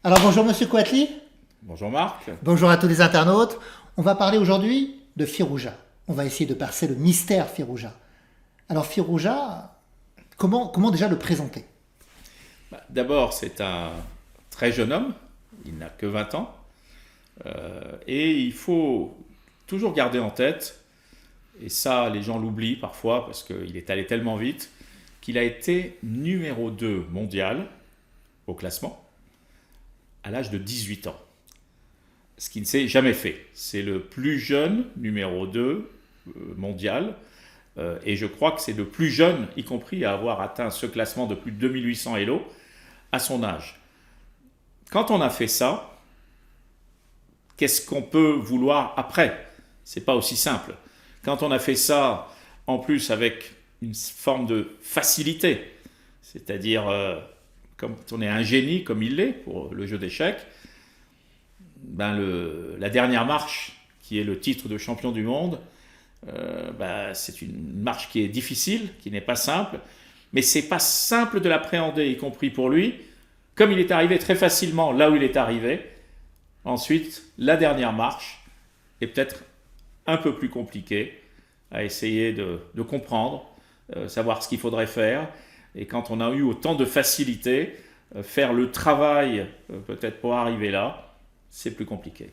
Alors bonjour Monsieur Kouatli, Bonjour Marc. bonjour à tous les internautes. On va parler aujourd'hui de Firouzja. On va essayer de percer le mystère Firouzja. Alors Firouzja, comment déjà le présenter? D'abord, c'est un très jeune homme, il n'a que 20 ans, et il faut toujours garder en tête, et ça les gens l'oublient parfois parce qu'il est allé tellement vite, qu'il a été numéro 2 mondial au classement à l'âge de 18 ans. Ce qui ne s'est jamais fait. C'est le plus jeune numéro 2 mondial. Et je crois que c'est le plus jeune, y compris à avoir atteint ce classement de plus de 2800 Elo à son âge. Quand on a fait ça, qu'est-ce qu'on peut vouloir après? C'est pas aussi simple. Quand on a fait ça, en plus avec une forme de facilité, c'est-à-dire comme on est un génie comme il l'est pour le jeu d'échecs, la dernière marche, qui est le titre de champion du monde, c'est une marche qui est difficile, qui n'est pas simple, mais c'est pas simple de l'appréhender, y compris pour lui. Comme il est arrivé très facilement là où il est arrivé, ensuite, la dernière marche est peut-être un peu plus compliquée à essayer de comprendre, savoir ce qu'il faudrait faire. Et quand on a eu autant de facilité, faire le travail peut-être pour arriver là, c'est plus compliqué.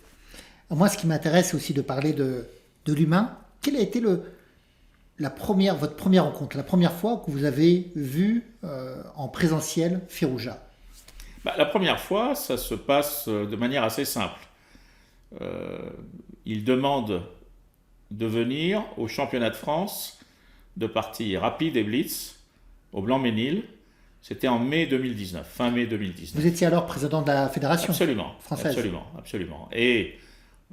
Moi, ce qui m'intéresse, c'est aussi de parler de l'humain. Quelle a été votre première rencontre, la première fois que vous avez vu en présentiel Firouzja? La première fois, ça se passe de manière assez simple. Il demande de venir au championnat de France de partie rapide et blitz au Blanc-Ménil. C'était en mai 2019, fin mai 2019. Vous étiez alors président de la fédération Absolument, française. absolument. Et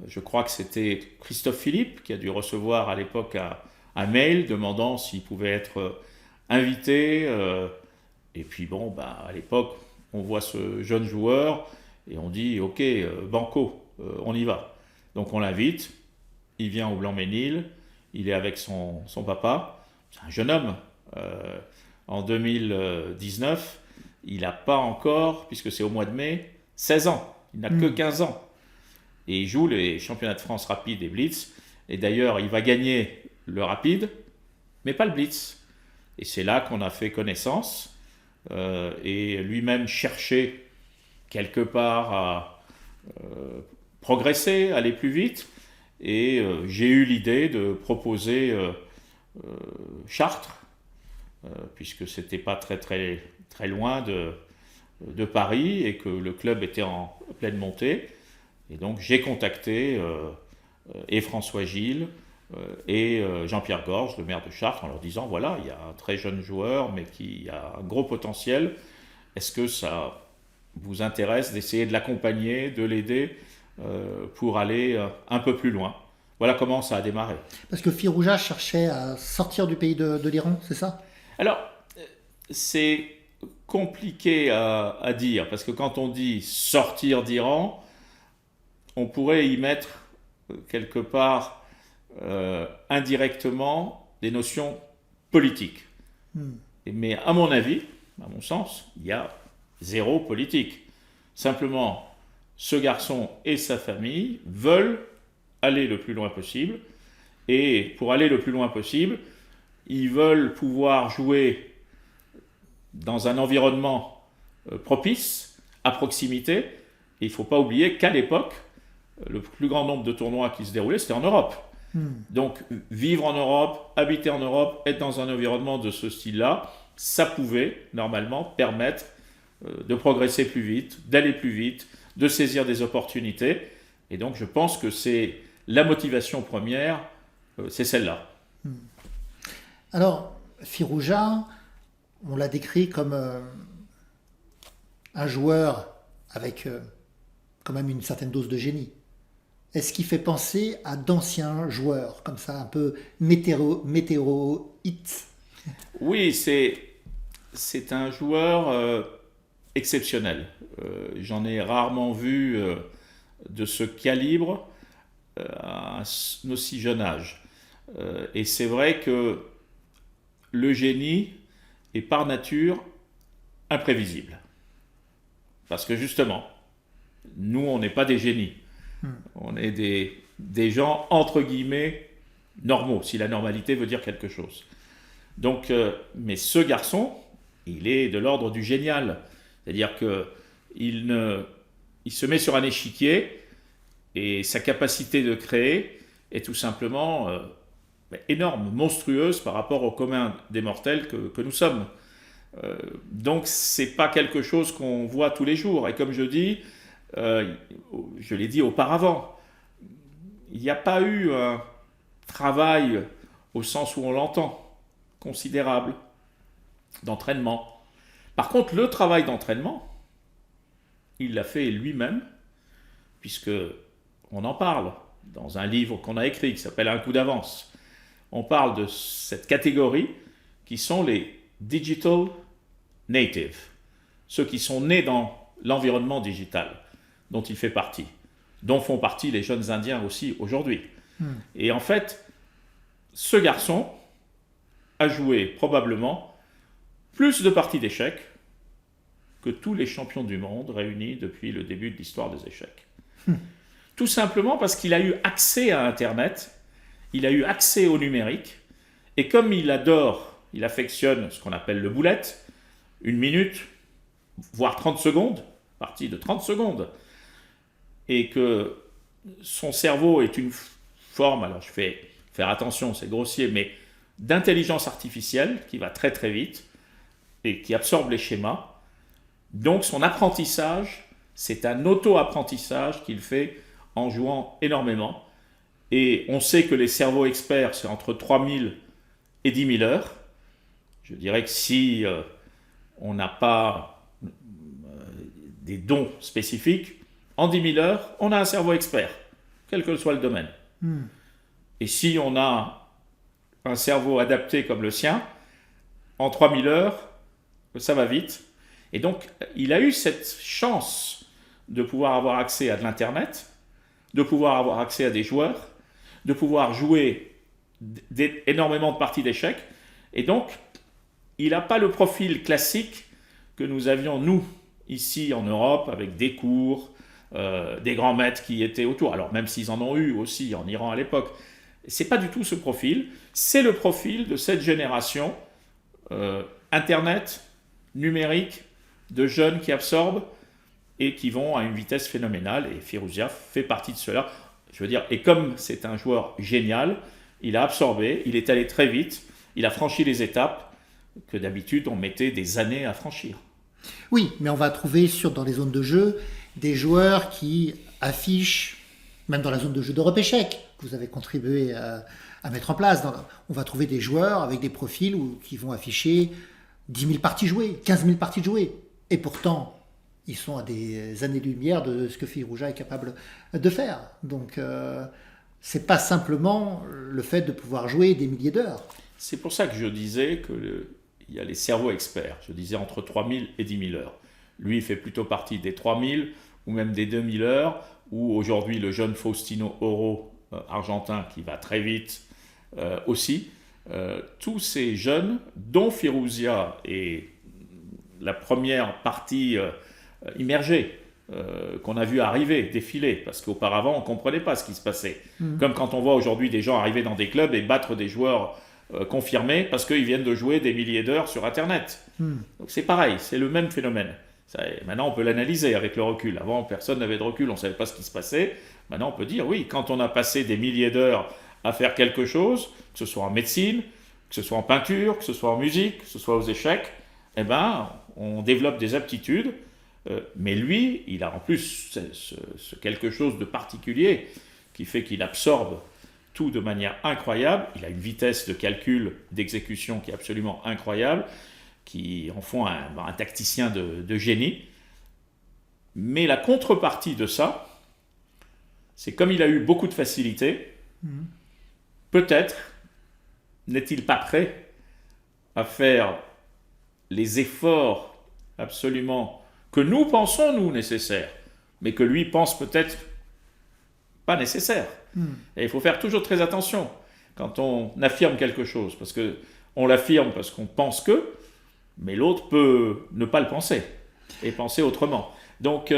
je crois que c'était Christophe Philippe qui a dû recevoir à l'époque un mail demandant s'il pouvait être invité. Et puis à l'époque, on voit ce jeune joueur et on dit ok, banco, on y va. Donc on l'invite, il vient au Blanc-Ménil, il est avec son papa, c'est un jeune homme. En 2019, il n'a pas encore, puisque c'est au mois de mai, 16 ans, il n'a que 15 ans. Et il joue les championnats de France rapide et blitz. Et d'ailleurs, il va gagner le rapide, mais pas le blitz. Et c'est là qu'on a fait connaissance. Et lui-même cherchait quelque part à progresser, aller plus vite. Et j'ai eu l'idée de proposer Chartres, puisque c'était pas très loin de Paris et que le club était en pleine montée. Et donc j'ai contacté et François Gilles et Jean-Pierre Gorge, le maire de Chartres, en leur disant voilà, il y a un très jeune joueur mais qui a un gros potentiel. Est-ce que ça vous intéresse d'essayer de l'accompagner, de l'aider pour aller un peu plus loin? Voilà comment ça a démarré. Parce que Firouzja cherchait à sortir du pays de l'Iran, c'est ça? Alors, c'est compliqué à dire, parce que quand on dit sortir d'Iran, on pourrait y mettre quelque part indirectement des notions politiques. Mais à mon avis, à mon sens, il y a zéro politique. Simplement, ce garçon et sa famille veulent aller le plus loin possible, et pour aller le plus loin possible, ils veulent pouvoir jouer dans un environnement propice, à proximité. Et il ne faut pas oublier qu'à l'époque, le plus grand nombre de tournois qui se déroulaient, c'était en Europe. Donc vivre en Europe, habiter en Europe, être dans un environnement de ce style-là, ça pouvait normalement permettre de progresser plus vite, d'aller plus vite, de saisir des opportunités. Et donc je pense que c'est la motivation première, c'est celle-là. Alors, Firouzja, on l'a décrit comme un joueur avec quand même une certaine dose de génie. Est-ce qu'il fait penser à d'anciens joueurs, comme ça, un peu météoroïdes? Oui, c'est un joueur exceptionnel. J'en ai rarement vu de ce calibre à un aussi jeune âge. Et c'est vrai que le génie est par nature imprévisible. Parce que justement, Nous, on n'est pas des génies. On est des gens, entre guillemets, normaux, si la normalité veut dire quelque chose. Donc, mais ce garçon, il est de l'ordre du génial. C'est-à-dire qu'il se met sur un échiquier et sa capacité de créer est tout simplement énorme, monstrueuse par rapport au commun des mortels que nous sommes. Donc, c'est pas quelque chose qu'on voit tous les jours. Et comme je dis, je l'ai dit auparavant, il n'y a pas eu un travail au sens où on l'entend, considérable, d'entraînement. Par contre, le travail d'entraînement, il l'a fait lui-même, puisque on en parle dans un livre qu'on a écrit qui s'appelle Un coup d'avance. On parle de cette catégorie qui sont les digital natives, ceux qui sont nés dans l'environnement digital dont il fait partie, dont font partie les jeunes Indiens aussi aujourd'hui. Et en fait, ce garçon a joué probablement plus de parties d'échecs que tous les champions du monde réunis depuis le début de l'histoire des échecs. Tout simplement parce qu'il a eu accès à Internet, il a eu accès au numérique, et comme il affectionne ce qu'on appelle le boulette, 1 minute, voire 30 secondes, partie de 30 secondes, et que son cerveau est une forme, alors je fais faire attention, c'est grossier, mais d'intelligence artificielle qui va très très vite et qui absorbe les schémas. Donc son apprentissage, c'est un auto-apprentissage qu'il fait en jouant énormément. Et on sait que les cerveaux experts, c'est entre 3000 et 10 000 heures. Je dirais que si on n'a pas des dons spécifiques, en 10 000 heures, on a un cerveau expert, quel que soit le domaine. Et si on a un cerveau adapté comme le sien, en 3000 heures, ça va vite. Et donc, il a eu cette chance de pouvoir avoir accès à de l'Internet, de pouvoir avoir accès à des joueurs, de pouvoir jouer énormément de parties d'échecs. Et donc, il n'a pas le profil classique que nous avions, nous, ici en Europe, avec des cours, des grands maîtres qui étaient autour. Alors, même s'ils en ont eu aussi en Iran à l'époque, c'est pas du tout ce profil. C'est le profil de cette génération Internet, numérique, de jeunes qui absorbent et qui vont à une vitesse phénoménale. Et Firouzja fait partie de cela. Je veux dire, et comme c'est un joueur génial, il a absorbé, il est allé très vite, il a franchi les étapes que d'habitude on mettait des années à franchir. Oui, mais on va trouver dans les zones de jeu des joueurs qui affichent, même dans la zone de jeu d'Europe Échec, que vous avez contribué à mettre en place, on va trouver des joueurs avec des profils qui vont afficher 10 000 parties jouées, 15 000 parties jouées. Et pourtant, ils sont à des années-lumière de ce que Firouzja est capable de faire. Donc, c'est pas simplement le fait de pouvoir jouer des milliers d'heures. C'est pour ça que je disais qu'il y a les cerveaux experts. Je disais entre 3000 et 10 000 heures. Lui, il fait plutôt partie des 3000 ou même des 2000 heures, où aujourd'hui le jeune Faustino Oro, argentin, qui va très vite aussi, tous ces jeunes, dont Firouzja est la première partie immergée, qu'on a vu arriver, défiler, parce qu'auparavant on ne comprenait pas ce qui se passait. Comme quand on voit aujourd'hui des gens arriver dans des clubs et battre des joueurs confirmés parce qu'ils viennent de jouer des milliers d'heures sur Internet. Donc c'est pareil, c'est le même phénomène. Maintenant on peut l'analyser avec le recul. Avant personne n'avait de recul, on ne savait pas ce qui se passait. Maintenant on peut dire oui, quand on a passé des milliers d'heures à faire quelque chose, que ce soit en médecine, que ce soit en peinture, que ce soit en musique, que ce soit aux échecs, eh ben, on développe des aptitudes, mais lui, il a en plus ce quelque chose de particulier qui fait qu'il absorbe tout de manière incroyable. Il a une vitesse de calcul, d'exécution qui est absolument incroyable, qui en font un tacticien de génie. Mais la contrepartie de ça, c'est comme il a eu beaucoup de facilité, peut-être n'est-il pas prêt à faire les efforts absolument que nous pensons, nous, nécessaires, mais que lui pense peut-être pas nécessaires. Et il faut faire toujours très attention quand on affirme quelque chose, parce qu'on l'affirme parce qu'on pense que, mais l'autre peut ne pas le penser, et penser autrement. Donc,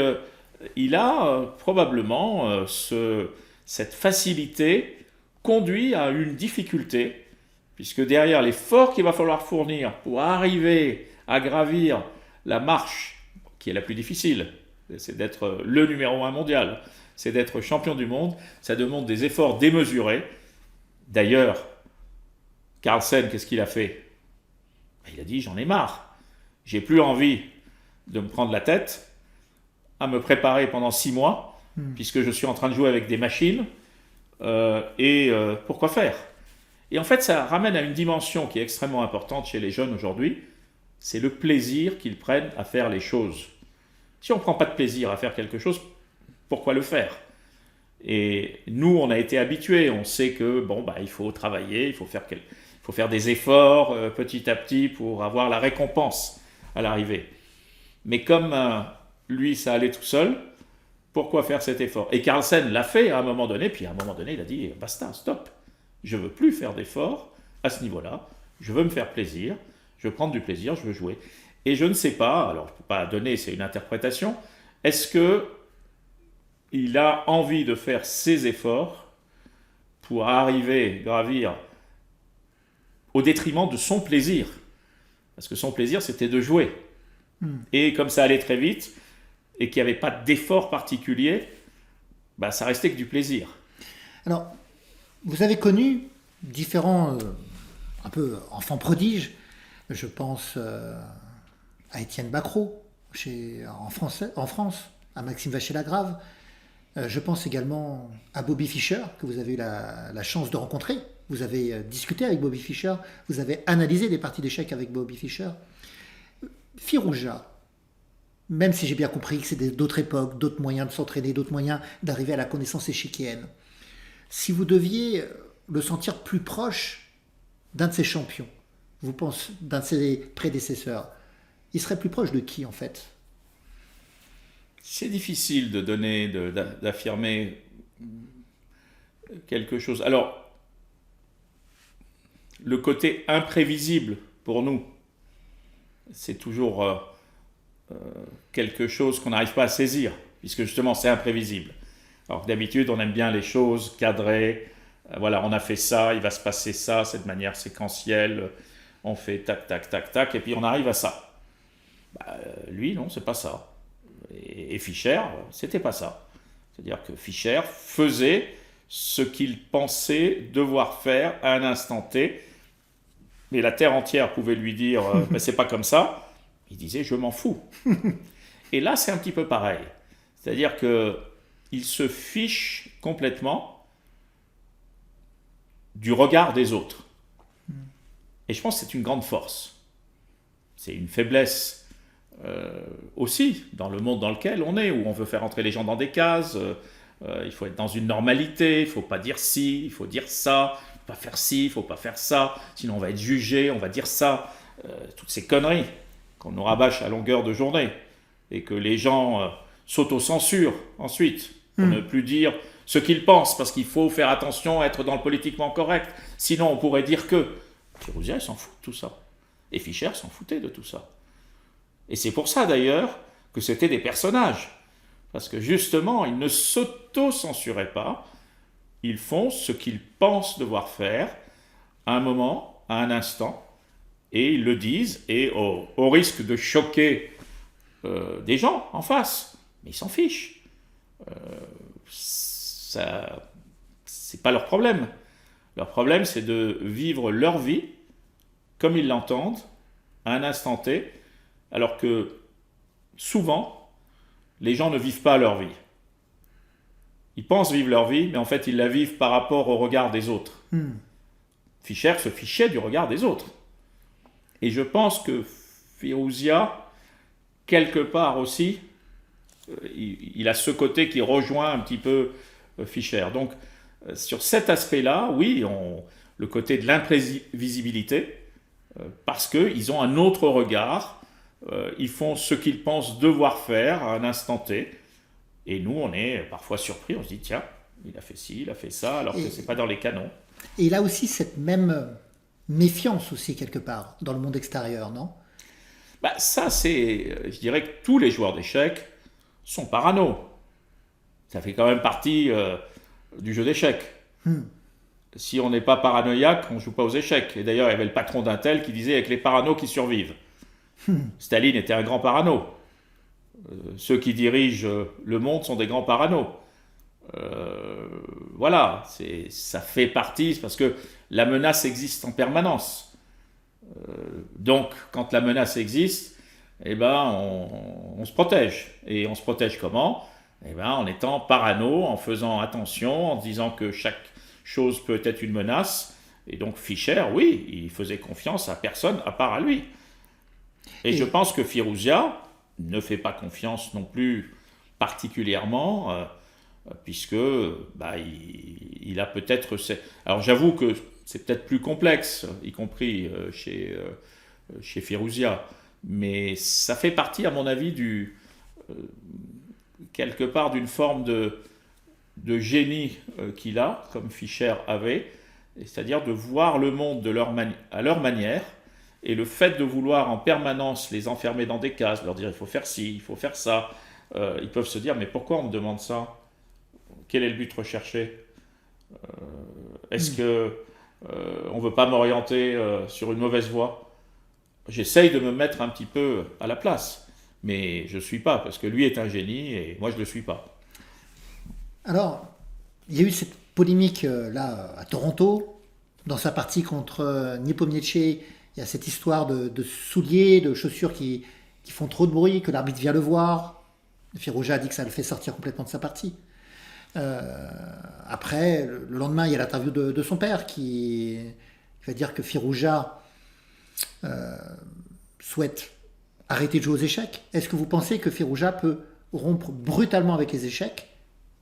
il a probablement cette facilité conduit à une difficulté, puisque derrière l'effort qu'il va falloir fournir pour arriver à gravir la marche qui est la plus difficile, c'est d'être le numéro 1 mondial, c'est d'être champion du monde, ça demande des efforts démesurés. D'ailleurs, Carlsen, qu'est-ce qu'il a fait? Il a dit, j'en ai marre, j'ai plus envie de me prendre la tête à me préparer pendant 6 mois, puisque je suis en train de jouer avec des machines, pourquoi faire? Et en fait, ça ramène à une dimension qui est extrêmement importante chez les jeunes aujourd'hui, c'est le plaisir qu'ils prennent à faire les choses. Si on ne prend pas de plaisir à faire quelque chose, pourquoi le faire? Et nous, on a été habitués, on sait que il faut travailler, il faut faire des efforts petit à petit pour avoir la récompense à l'arrivée. Mais comme lui, ça allait tout seul, pourquoi faire cet effort? Et Carlsen l'a fait à un moment donné, puis à un moment donné, il a dit basta, stop, je ne veux plus faire d'efforts à ce niveau-là, je veux me faire plaisir, je veux prendre du plaisir, je veux jouer. Et je ne sais pas, alors je ne peux pas donner, c'est une interprétation, est-ce qu'il a envie de faire ces efforts pour arriver, gravir au détriment de son plaisir? Parce que son plaisir, c'était de jouer. Et comme ça allait très vite, et qu'il n'y avait pas d'effort particulier, ça restait que du plaisir. Alors, vous avez connu différents, un peu enfants prodiges. Je pense à Étienne Bacrot, en France, à Maxime Vacher-Lagrave. Je pense également à Bobby Fischer, que vous avez eu la chance de rencontrer. Vous avez discuté avec Bobby Fischer, vous avez analysé des parties d'échecs avec Bobby Fischer. Firouzja, même si j'ai bien compris que c'est d'autres époques, d'autres moyens de s'entraîner, d'autres moyens d'arriver à la connaissance échiquienne, si vous deviez le sentir plus proche d'un de ses champions, vous pensez d'un de ses prédécesseurs, il serait plus proche de qui en fait? C'est difficile d'affirmer quelque chose. Alors, le côté imprévisible pour nous, c'est toujours quelque chose qu'on n'arrive pas à saisir, puisque justement c'est imprévisible. Alors d'habitude, on aime bien les choses cadrées. Voilà, on a fait ça, il va se passer ça, c'est de manière séquentielle. On fait tac, tac, tac, tac, et puis on arrive à ça. Lui, non, c'est pas ça. Et Fischer, c'était pas ça. C'est-à-dire que Fischer faisait ce qu'il pensait devoir faire à un instant T, mais la terre entière pouvait lui dire c'est pas comme ça. Il disait je m'en fous. Et là, c'est un petit peu pareil. C'est-à-dire que il se fiche complètement du regard des autres. Et je pense que c'est une grande force. C'est une faiblesse aussi dans le monde dans lequel on est, où on veut faire entrer les gens dans des cases. Il faut être dans une normalité, il ne faut pas dire ci, il faut dire ça, il ne faut pas faire ci, il ne faut pas faire ça, sinon on va être jugé, on va dire ça. Toutes ces conneries qu'on nous rabâche à longueur de journée, et que les gens s'autocensurent ensuite, pour ne plus dire ce qu'ils pensent, parce qu'il faut faire attention à être dans le politiquement correct, sinon on pourrait dire que... Firouzja, il s'en fout de tout ça. Et Fischer s'en foutait de tout ça. Et c'est pour ça d'ailleurs que c'était des personnages. Parce que justement, ils ne s'auto-censuraient pas, ils font ce qu'ils pensent devoir faire à un moment, à un instant, et ils le disent, et au risque de choquer des gens en face, mais ils s'en fichent. Ça, c'est pas leur problème. Leur problème, c'est de vivre leur vie comme ils l'entendent, à un instant T, alors que souvent, les gens ne vivent pas leur vie. Ils pensent vivre leur vie, mais en fait, ils la vivent par rapport au regard des autres. Fischer se fichait du regard des autres. Et je pense que Firouzja, quelque part aussi, il a ce côté qui rejoint un petit peu Fischer. Donc, sur cet aspect-là, oui, le côté de l'imprévisibilité, parce qu'ils ont un autre regard, ils font ce qu'ils pensent devoir faire à un instant T, et nous, on est parfois surpris, on se dit, tiens, il a fait ci, il a fait ça, alors que c'est pas dans les canons. Et il a aussi cette même méfiance aussi, quelque part, dans le monde extérieur, non? Ça, je dirais que tous les joueurs d'échecs sont parano. Ça fait quand même partie du jeu d'échecs. Hmm. Si on n'est pas paranoïaque, on ne joue pas aux échecs. Et d'ailleurs, il y avait le patron d'Intel qui disait avec les paranos qui survivent. Staline était un grand parano. Ceux qui dirigent le monde sont des grands paranos. Voilà, ça fait partie, parce que la menace existe en permanence. Donc, quand la menace existe, eh ben, on se protège. Et on se protège comment? Eh ben, en étant parano, en faisant attention, en disant que chaque chose peut être une menace. Et donc Fischer, oui, il faisait confiance à personne à part à lui. Et je pense que Firouzia ne fait pas confiance non plus particulièrement, puisque il a peut-être... Alors j'avoue que c'est peut-être plus complexe, y compris chez Firouzia, mais ça fait partie, à mon avis, quelque part d'une forme de génie qu'il a, comme Fischer avait, c'est-à-dire de voir le monde à leur manière, et le fait de vouloir en permanence les enfermer dans des cases, leur dire il faut faire ci, il faut faire ça, ils peuvent se dire mais pourquoi on me demande ça? Quel est le but recherché? Est-ce que on ne veut pas m'orienter sur une mauvaise voie? J'essaye de me mettre un petit peu à la place, mais je ne suis pas, parce que lui est un génie et moi je ne le suis pas. Alors, il y a eu cette polémique là à Toronto, dans sa partie contre Nepomniachtchi. Il y a cette histoire de souliers, de chaussures qui font trop de bruit, que l'arbitre vient le voir. Firouzja a dit que ça le fait sortir complètement de sa partie. Après, le lendemain, il y a l'interview de son père qui va dire que Firouzja souhaite arrêter de jouer aux échecs. Est-ce que vous pensez que Firouzja peut rompre brutalement avec les échecs,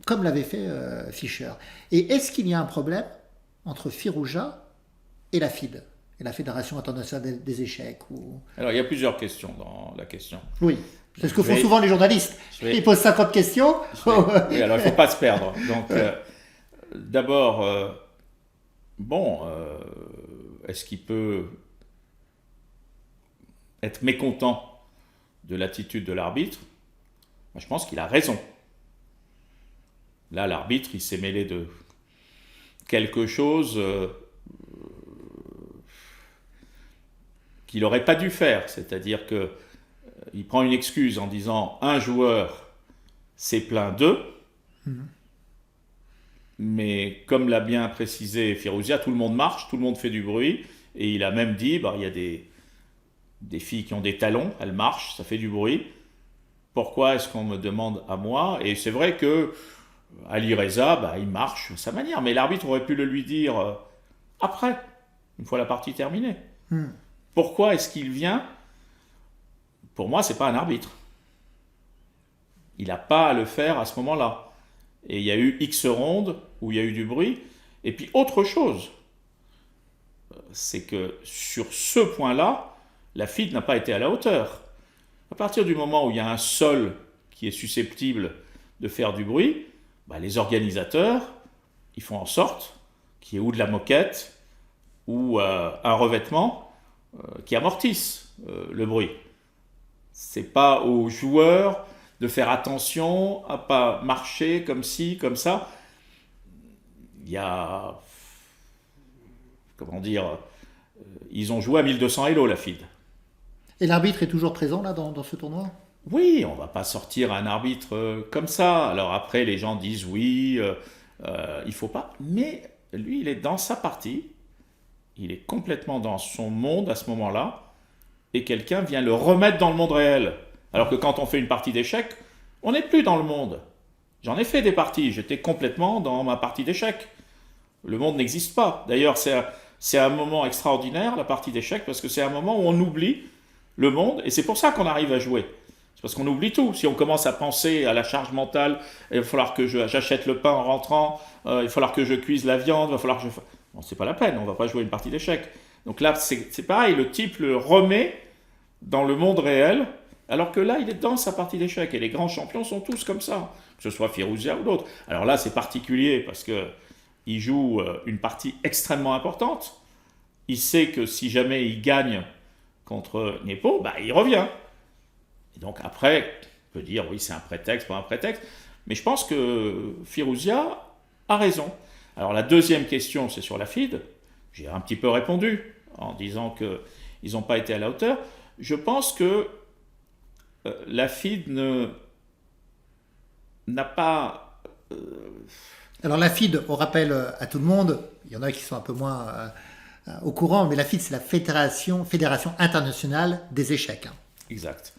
comme l'avait fait Fischer? Et est-ce qu'il y a un problème entre Firouzja et la FIDE, et la Fédération internationale des échecs Alors, il y a plusieurs questions dans la question. Oui, c'est ce que font souvent les journalistes. Ils posent 50 questions. Oui, alors il ne faut pas se perdre. Donc, d'abord, est-ce qu'il peut être mécontent de l'attitude de l'arbitre? Je pense qu'il a raison. Là, l'arbitre, il s'est mêlé de quelque chose qu'il n'aurait pas dû faire. C'est-à-dire qu'il prend une excuse en disant « un joueur s'est plaint d'eux », mais comme l'a bien précisé Firouzja, tout le monde marche, tout le monde fait du bruit, et il a même dit il y a des filles qui ont des talons, elles marchent, ça fait du bruit. Pourquoi est-ce qu'on me demande à moi? Et c'est vrai que Ali Reza, il marche à sa manière, mais l'arbitre aurait pu le lui dire après, une fois la partie terminée. Pourquoi est-ce qu'il vient? Pour moi, c'est pas un arbitre. Il n'a pas à le faire à ce moment-là. Et il y a eu X rondes où il y a eu du bruit. Et puis autre chose, c'est que sur ce point-là, la FIDE n'a pas été à la hauteur. À partir du moment où il y a un sol qui est susceptible de faire du bruit, les organisateurs, ils font en sorte qu'il y ait ou de la moquette ou un revêtement qui amortisse le bruit. C'est pas aux joueurs de faire attention à pas marcher comme ci, comme ça. Il y a... Comment dire... ils ont joué à 1200 Elo, la FIDE. Et l'arbitre est toujours présent là dans ce tournoi? Oui, on ne va pas sortir un arbitre comme ça. Alors après, les gens disent oui, il ne faut pas. Mais lui, il est dans sa partie. Il est complètement dans son monde à ce moment-là. Et quelqu'un vient le remettre dans le monde réel. Alors que quand on fait une partie d'échecs, on n'est plus dans le monde. J'en ai fait des parties. J'étais complètement dans ma partie d'échecs. Le monde n'existe pas. D'ailleurs, c'est un moment extraordinaire, la partie d'échecs, parce que c'est un moment où on oublie le monde. Et c'est pour ça qu'on arrive à jouer. C'est parce qu'on oublie tout. Si on commence à penser à la charge mentale, il va falloir que j'achète le pain en rentrant, il va falloir que je cuise la viande, il va falloir que je... Bon, c'est pas la peine, on va pas jouer une partie d'échecs. Donc là, c'est pareil, le type le remet dans le monde réel, alors que là, il est dans sa partie d'échecs. Et les grands champions sont tous comme ça, que ce soit Firouzja ou d'autres. Alors là, c'est particulier parce qu'il joue une partie extrêmement importante. Il sait que si jamais il gagne contre Nepo, il revient. Et donc après, on peut dire, oui, c'est un prétexte, pas un prétexte, Mais je pense que Firouzia a raison. Alors la deuxième question, c'est sur la FIDE. J'ai un petit peu répondu en disant qu'ils n'ont pas été à la hauteur. Je pense que la FIDE n'a pas... Alors la FIDE, on rappelle à tout le monde, il y en a qui sont un peu moins au courant, mais la FIDE, c'est la Fédération internationale des échecs. Exact.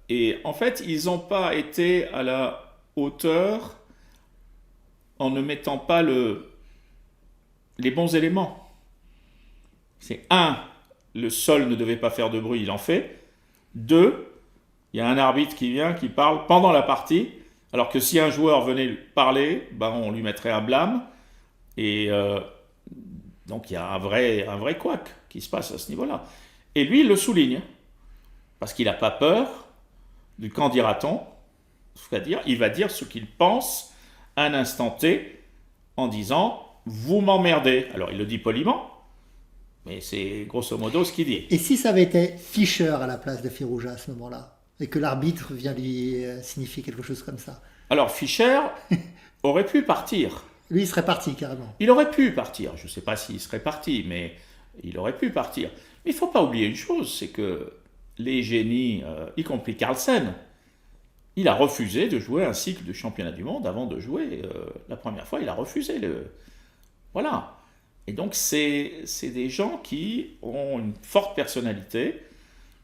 Et en fait, ils n'ont pas été à la hauteur en ne mettant pas les bons éléments. C'est le sol ne devait pas faire de bruit, il en fait. 2, il y a un arbitre qui vient, qui parle pendant la partie, alors que si un joueur venait parler, on lui mettrait un blâme. Et donc il y a un vrai couac qui se passe à ce niveau-là. Et lui, il le souligne, parce qu'il n'a pas peur du qu'en dira-t-on, c'est-à-dire il va dire ce qu'il pense à un instant T, en disant « vous m'emmerdez ». Alors il le dit poliment, mais c'est grosso modo ce qu'il dit. Et si ça avait été Fischer à la place de Firouzja à ce moment-là, et que l'arbitre vient lui signifier quelque chose comme ça? Alors Fischer aurait pu partir. Lui, il serait parti carrément. Il aurait pu partir. Je ne sais pas s'il serait parti, mais il aurait pu partir. Mais il ne faut pas oublier une chose, c'est que les génies, y compris Carlsen, il a refusé de jouer un cycle de championnat du monde avant de jouer. La première fois, il a refusé. Voilà. Et donc, c'est des gens qui ont une forte personnalité,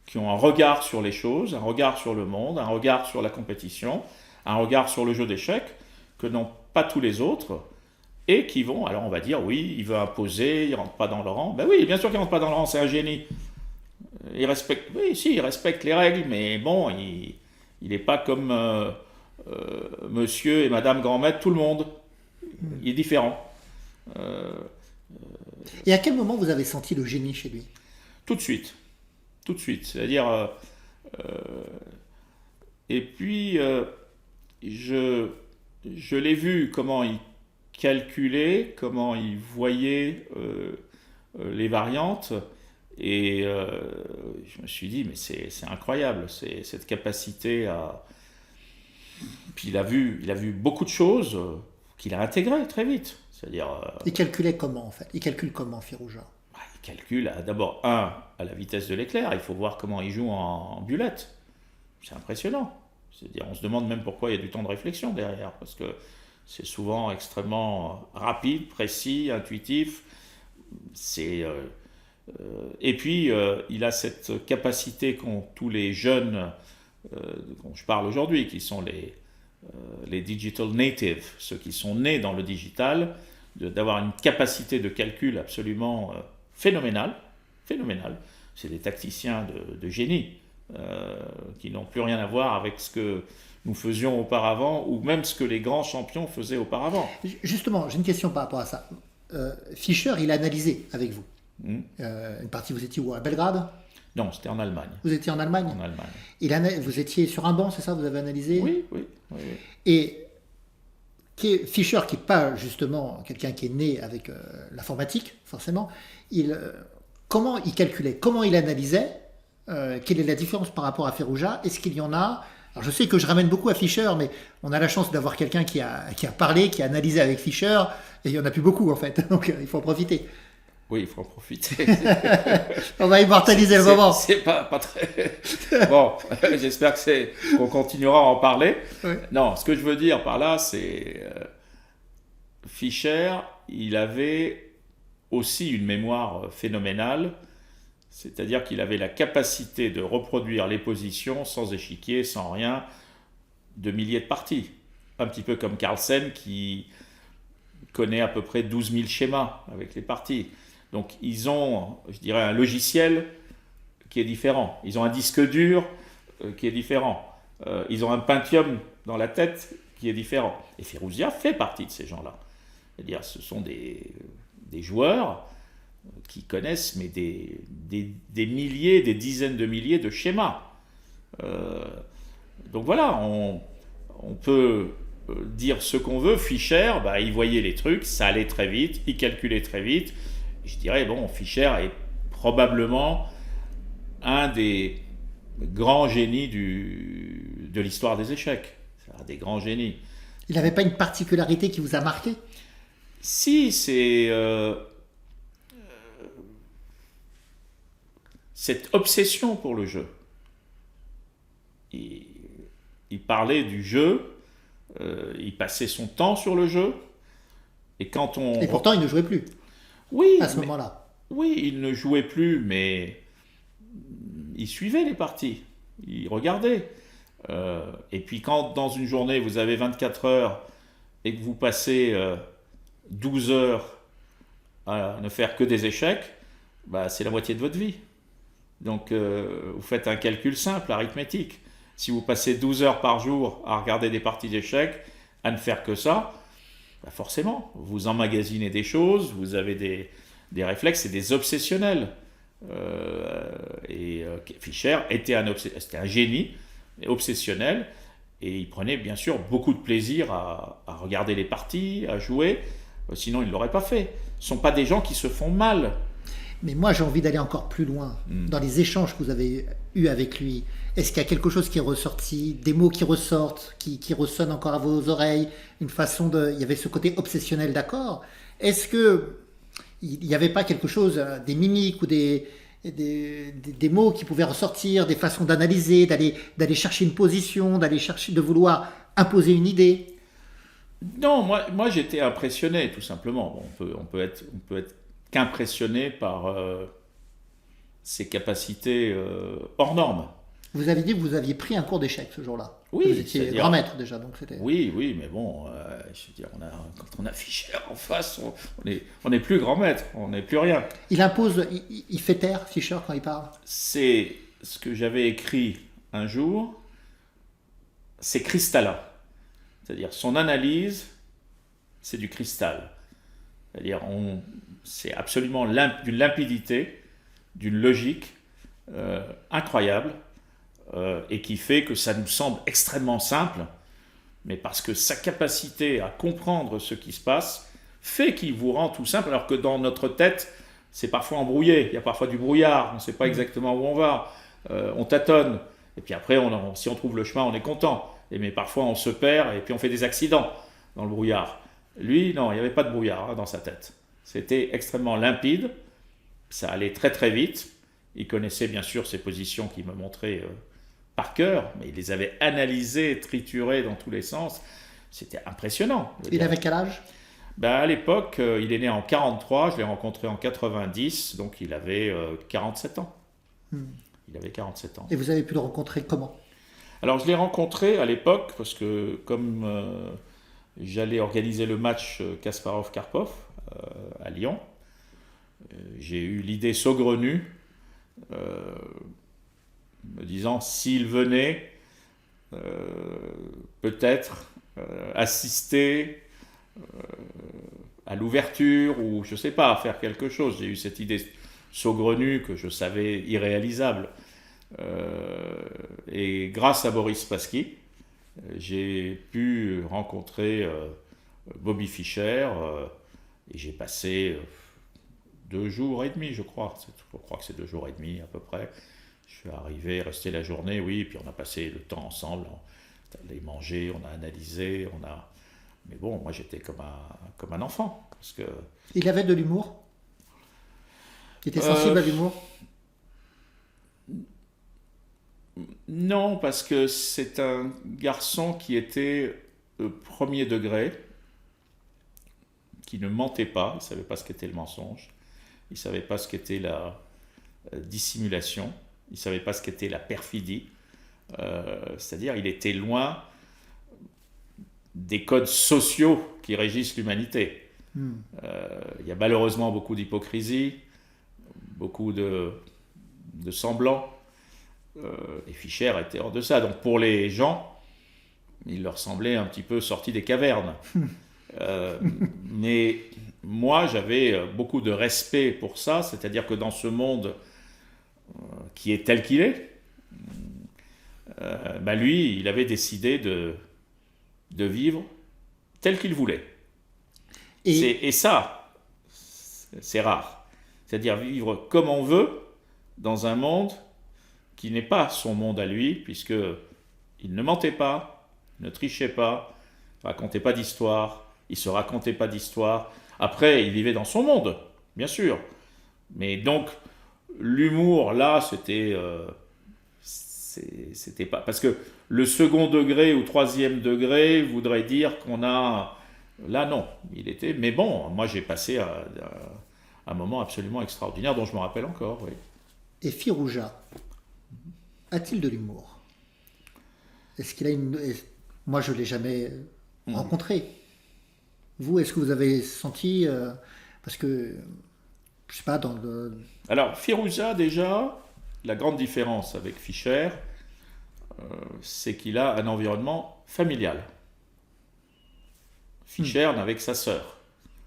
qui ont un regard sur les choses, un regard sur le monde, un regard sur la compétition, un regard sur le jeu d'échecs, que n'ont pas tous les autres, et qui vont, alors on va dire, oui, il veut imposer, il ne rentre pas dans le rang. Ben oui, bien sûr qu'il ne rentre pas dans le rang, c'est un génie. Il respecte les règles, mais bon, il n'est pas comme monsieur et madame grand-maître, tout le monde. Il est différent. Et à quel moment vous avez senti le génie chez lui? Tout de suite. C'est-à-dire... et puis, je l'ai vu comment il calculait, comment il voyait les variantes, et je me suis dit, mais c'est incroyable, c'est cette capacité à... Puis il a vu beaucoup de choses qu'il a intégrées très vite. C'est-à-dire... Il calculait comment, en fait? Il calcule comment, Firouzja? Il calcule d'abord, à la vitesse de l'éclair. Il faut voir comment il joue en bullette. C'est impressionnant. C'est-à-dire, on se demande même pourquoi il y a du temps de réflexion derrière, parce que c'est souvent extrêmement rapide, précis, intuitif. Et puis, il a cette capacité qu'ont tous les jeunes dont je parle aujourd'hui, qui sont les digital natives, ceux qui sont nés dans le digital, d'avoir une capacité de calcul absolument phénoménale. C'est des tacticiens de génie qui n'ont plus rien à voir avec ce que nous faisions auparavant, ou même ce que les grands champions faisaient auparavant. Justement, j'ai une question par rapport à ça. Fischer, il a analysé avec vous. Une partie, vous étiez où, à Belgrade? Non, c'était en Allemagne. Vous étiez en Allemagne? En Allemagne. Vous étiez sur un banc, c'est ça? Vous avez analysé? Oui. Et Fischer, qui n'est pas justement quelqu'un qui est né avec l'informatique, forcément, comment il calculait? Comment il analysait? Quelle est la différence par rapport à Firouzja? Est-ce qu'il y en a? Alors je sais que je ramène beaucoup à Fischer, mais on a la chance d'avoir quelqu'un qui a parlé, qui a analysé avec Fischer, et il n'y en a plus beaucoup en fait, donc il faut en profiter. Oui, il faut en profiter. On va immortaliser le moment. C'est pas très... Bon, j'espère qu'on continuera à en parler. Oui. Non, ce que je veux dire par là, c'est... Fischer, il avait aussi une mémoire phénoménale, c'est-à-dire qu'il avait la capacité de reproduire les positions sans échiquier, sans rien, de milliers de parties. Un petit peu comme Carlsen qui connaît à peu près 12 000 schémas avec les parties. Donc ils ont, je dirais, un logiciel qui est différent. Ils ont un disque dur qui est différent. Ils ont un Pentium dans la tête qui est différent. Et Firouzja fait partie de ces gens-là. C'est-à-dire, ce sont des joueurs qui connaissent mais des milliers, des dizaines de milliers de schémas. Donc voilà, on peut dire ce qu'on veut. Fischer, il voyait les trucs, ça allait très vite, il calculait très vite. Je dirais, Fischer est probablement un des grands génies de l'histoire des échecs. des grands génies. Il n'avait pas une particularité qui vous a marqué? Si, c'est cette obsession pour le jeu. Il parlait du jeu, il passait son temps sur le jeu, et quand on... Et pourtant, il ne jouait plus Oui, à ce moment-là. oui, il ne jouait plus, mais il suivait les parties, il regardait. Et puis quand dans une journée, vous avez 24 heures et que vous passez 12 heures à ne faire que des échecs, bah, c'est la moitié de votre vie. Donc vous faites un calcul simple, arithmétique. Si vous passez 12 heures par jour à regarder des parties d'échecs, à ne faire que ça, bah forcément, vous emmagasinez des choses, vous avez des réflexes et des obsessionnels. Fischer était c'était un génie, obsessionnel, et il prenait bien sûr beaucoup de plaisir à regarder les parties, à jouer, sinon il ne l'aurait pas fait. Ce ne sont pas des gens qui se font mal. Mais moi, j'ai envie d'aller encore plus loin. Dans les échanges que vous avez eus avec lui, est-ce qu'il y a quelque chose qui est ressorti, des mots qui ressortent, qui ressonnent encore à vos oreilles, une façon de... Il y avait ce côté obsessionnel, d'accord. Est-ce que il n'y avait pas quelque chose, des mimiques ou des mots qui pouvaient ressortir, des façons d'analyser, d'aller chercher une position, de vouloir imposer une idée? Non, moi j'étais impressionné, tout simplement. Bon, on peut être qu'impressionné par ses capacités hors normes. Vous avez dit que vous aviez pris un cours d'échecs ce jour-là. Oui, vous étiez grand maître déjà, donc c'était... Oui, mais bon, je veux dire, quand on a Fischer en face, on n'est plus grand maître, on n'est plus rien. Il impose, il fait taire Fischer quand il parle. C'est ce que j'avais écrit un jour, c'est cristallin. C'est-à-dire, son analyse, c'est du cristal. C'est-à-dire, c'est absolument d'une limpidité, d'une logique incroyable, et qui fait que ça nous semble extrêmement simple, mais parce que sa capacité à comprendre ce qui se passe fait qu'il vous rend tout simple, alors que dans notre tête, c'est parfois embrouillé, il y a parfois du brouillard, on ne sait pas exactement où on va, on tâtonne, et puis après, si on trouve le chemin, on est content, mais parfois on se perd, et puis on fait des accidents dans le brouillard. Lui, non, il n'y avait pas de brouillard dans sa tête. C'était extrêmement limpide, ça allait très très vite, il connaissait bien sûr ses positions qu'il me montrait par cœur, mais il les avait analysées, triturées dans tous les sens. C'était impressionnant. Il avait quel âge? Ben, à l'époque, il est né en 43, je l'ai rencontré en 90, donc il avait 47 ans. Il avait 47 ans. Et vous avez pu le rencontrer comment? Alors je l'ai rencontré à l'époque, parce que comme j'allais organiser le match Kasparov-Karpov à Lyon, j'ai eu l'idée saugrenue, me disant s'il venait peut-être assister à l'ouverture ou je sais pas, faire quelque chose. J'ai eu cette idée saugrenue que je savais irréalisable. Et grâce à Boris Spassky, j'ai pu rencontrer Bobby Fischer et j'ai passé 2 jours et demi, je crois. Je crois que c'est 2 jours et demi à peu près. Je suis arrivé, resté la journée, oui, et puis on a passé le temps ensemble. On est allé manger, on a analysé, Mais bon, moi j'étais comme un enfant. Parce que... Il avait de l'humour? Il était sensible à l'humour? Non, parce que c'est un garçon qui était premier degré, qui ne mentait pas, il ne savait pas ce qu'était le mensonge, il ne savait pas ce qu'était la dissimulation, il ne savait pas ce qu'était la perfidie, c'est-à-dire il était loin des codes sociaux qui régissent l'humanité. Il y a malheureusement beaucoup d'hypocrisie, beaucoup de semblants, et Fischer était hors de ça. Donc pour les gens, il leur semblait un petit peu sorti des cavernes. Mais moi, j'avais beaucoup de respect pour ça, c'est-à-dire que dans ce monde qui est tel qu'il est, lui, il avait décidé de vivre tel qu'il voulait. Et ça, c'est rare. C'est-à-dire vivre comme on veut dans un monde qui n'est pas son monde à lui, puisqu'il ne mentait pas, Il ne trichait pas, il ne racontait pas d'histoire, il ne se racontait pas d'histoire. Après, il vivait dans son monde, bien sûr. Mais donc, l'humour, là, c'était pas... Parce que le second degré ou troisième degré voudrait dire qu'on a... Là, non, il était... Mais bon, moi, j'ai passé un moment absolument extraordinaire dont je me rappelle encore, oui. Et Firouzja, a-t-il de l'humour? Est-ce qu'il a une... Moi, je ne l'ai jamais rencontré. Vous, est-ce que vous avez senti... parce que, je sais pas, dans le... Alors, Firouzja, déjà, la grande différence avec Fischer, c'est qu'il a un environnement familial. Fischer n'avait que sa sœur.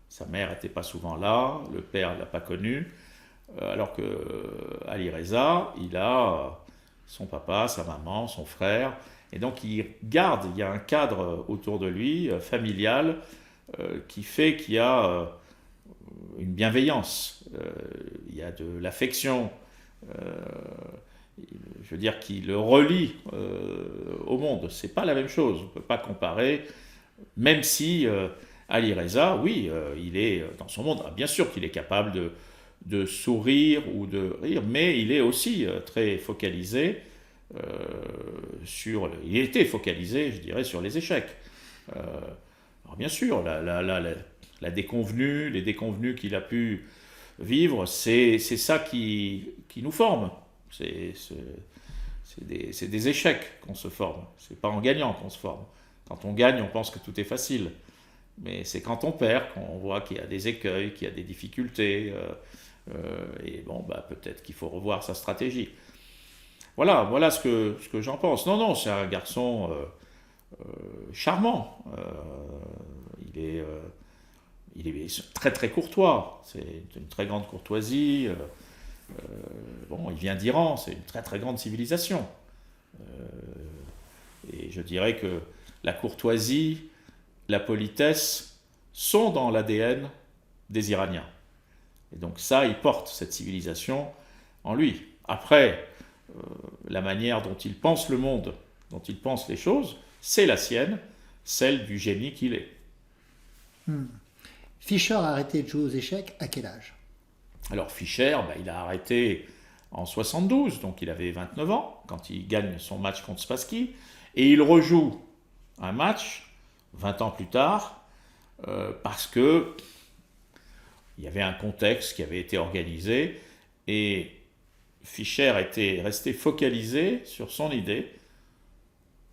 Sa mère n'était pas souvent là, le père ne l'a pas connu, alors que Ali Reza, il a son papa, sa maman, son frère, et donc il y a un cadre autour de lui, familial, qui fait qu'il y a une bienveillance, il y a de l'affection, je veux dire, qui le relie au monde. C'est pas la même chose, on ne peut pas comparer, même si Ali Reza, oui, il est dans son monde. Bien sûr qu'il est capable de sourire ou de rire, mais il est aussi très focalisé il était focalisé, je dirais, sur les échecs. Alors bien sûr, la déconvenue, les déconvenues qu'il a pu vivre, c'est ça qui nous forme. C'est des échecs qu'on se forme. C'est pas en gagnant qu'on se forme. Quand on gagne, on pense que tout est facile. Mais c'est quand on perd qu'on voit qu'il y a des écueils, qu'il y a des difficultés. Et bon, peut-être qu'il faut revoir sa stratégie. Voilà ce que j'en pense. Non, c'est un garçon charmant. Il est très très courtois. C'est une très grande courtoisie. Bon, il vient d'Iran, c'est une très très grande civilisation. Et je dirais que la courtoisie, la politesse sont dans l'ADN des Iraniens. Et donc ça, il porte cette civilisation en lui. Après, la manière dont il pense le monde, dont il pense les choses, c'est la sienne, celle du génie qu'il est. Fischer a arrêté de jouer aux échecs à quel âge? Alors Fischer, il a arrêté en 72, donc il avait 29 ans, quand il gagne son match contre Spassky, et il rejoue un match 20 ans plus tard, parce que il y avait un contexte qui avait été organisé, et Fischer était resté focalisé sur son idée.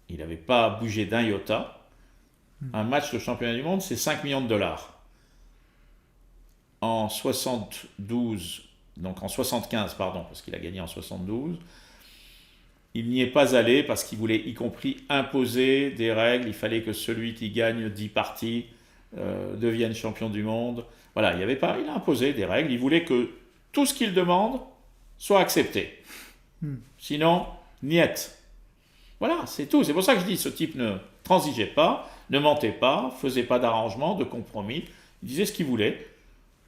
Il n'avait pas bougé d'un iota. Un match de championnat du monde, c'est 5 millions de dollars. En 72, donc en 75, pardon, parce qu'il a gagné en 72, il n'y est pas allé parce qu'il voulait y compris imposer des règles. Il fallait que celui qui gagne 10 parties devienne champion du monde. Voilà, il a imposé des règles. Il voulait que tout ce qu'il demande soit accepté. Sinon, niet. Voilà, c'est tout. C'est pour ça que je dis, ce type ne transigeait pas, ne mentait pas, faisait pas d'arrangement, de compromis. Il disait ce qu'il voulait.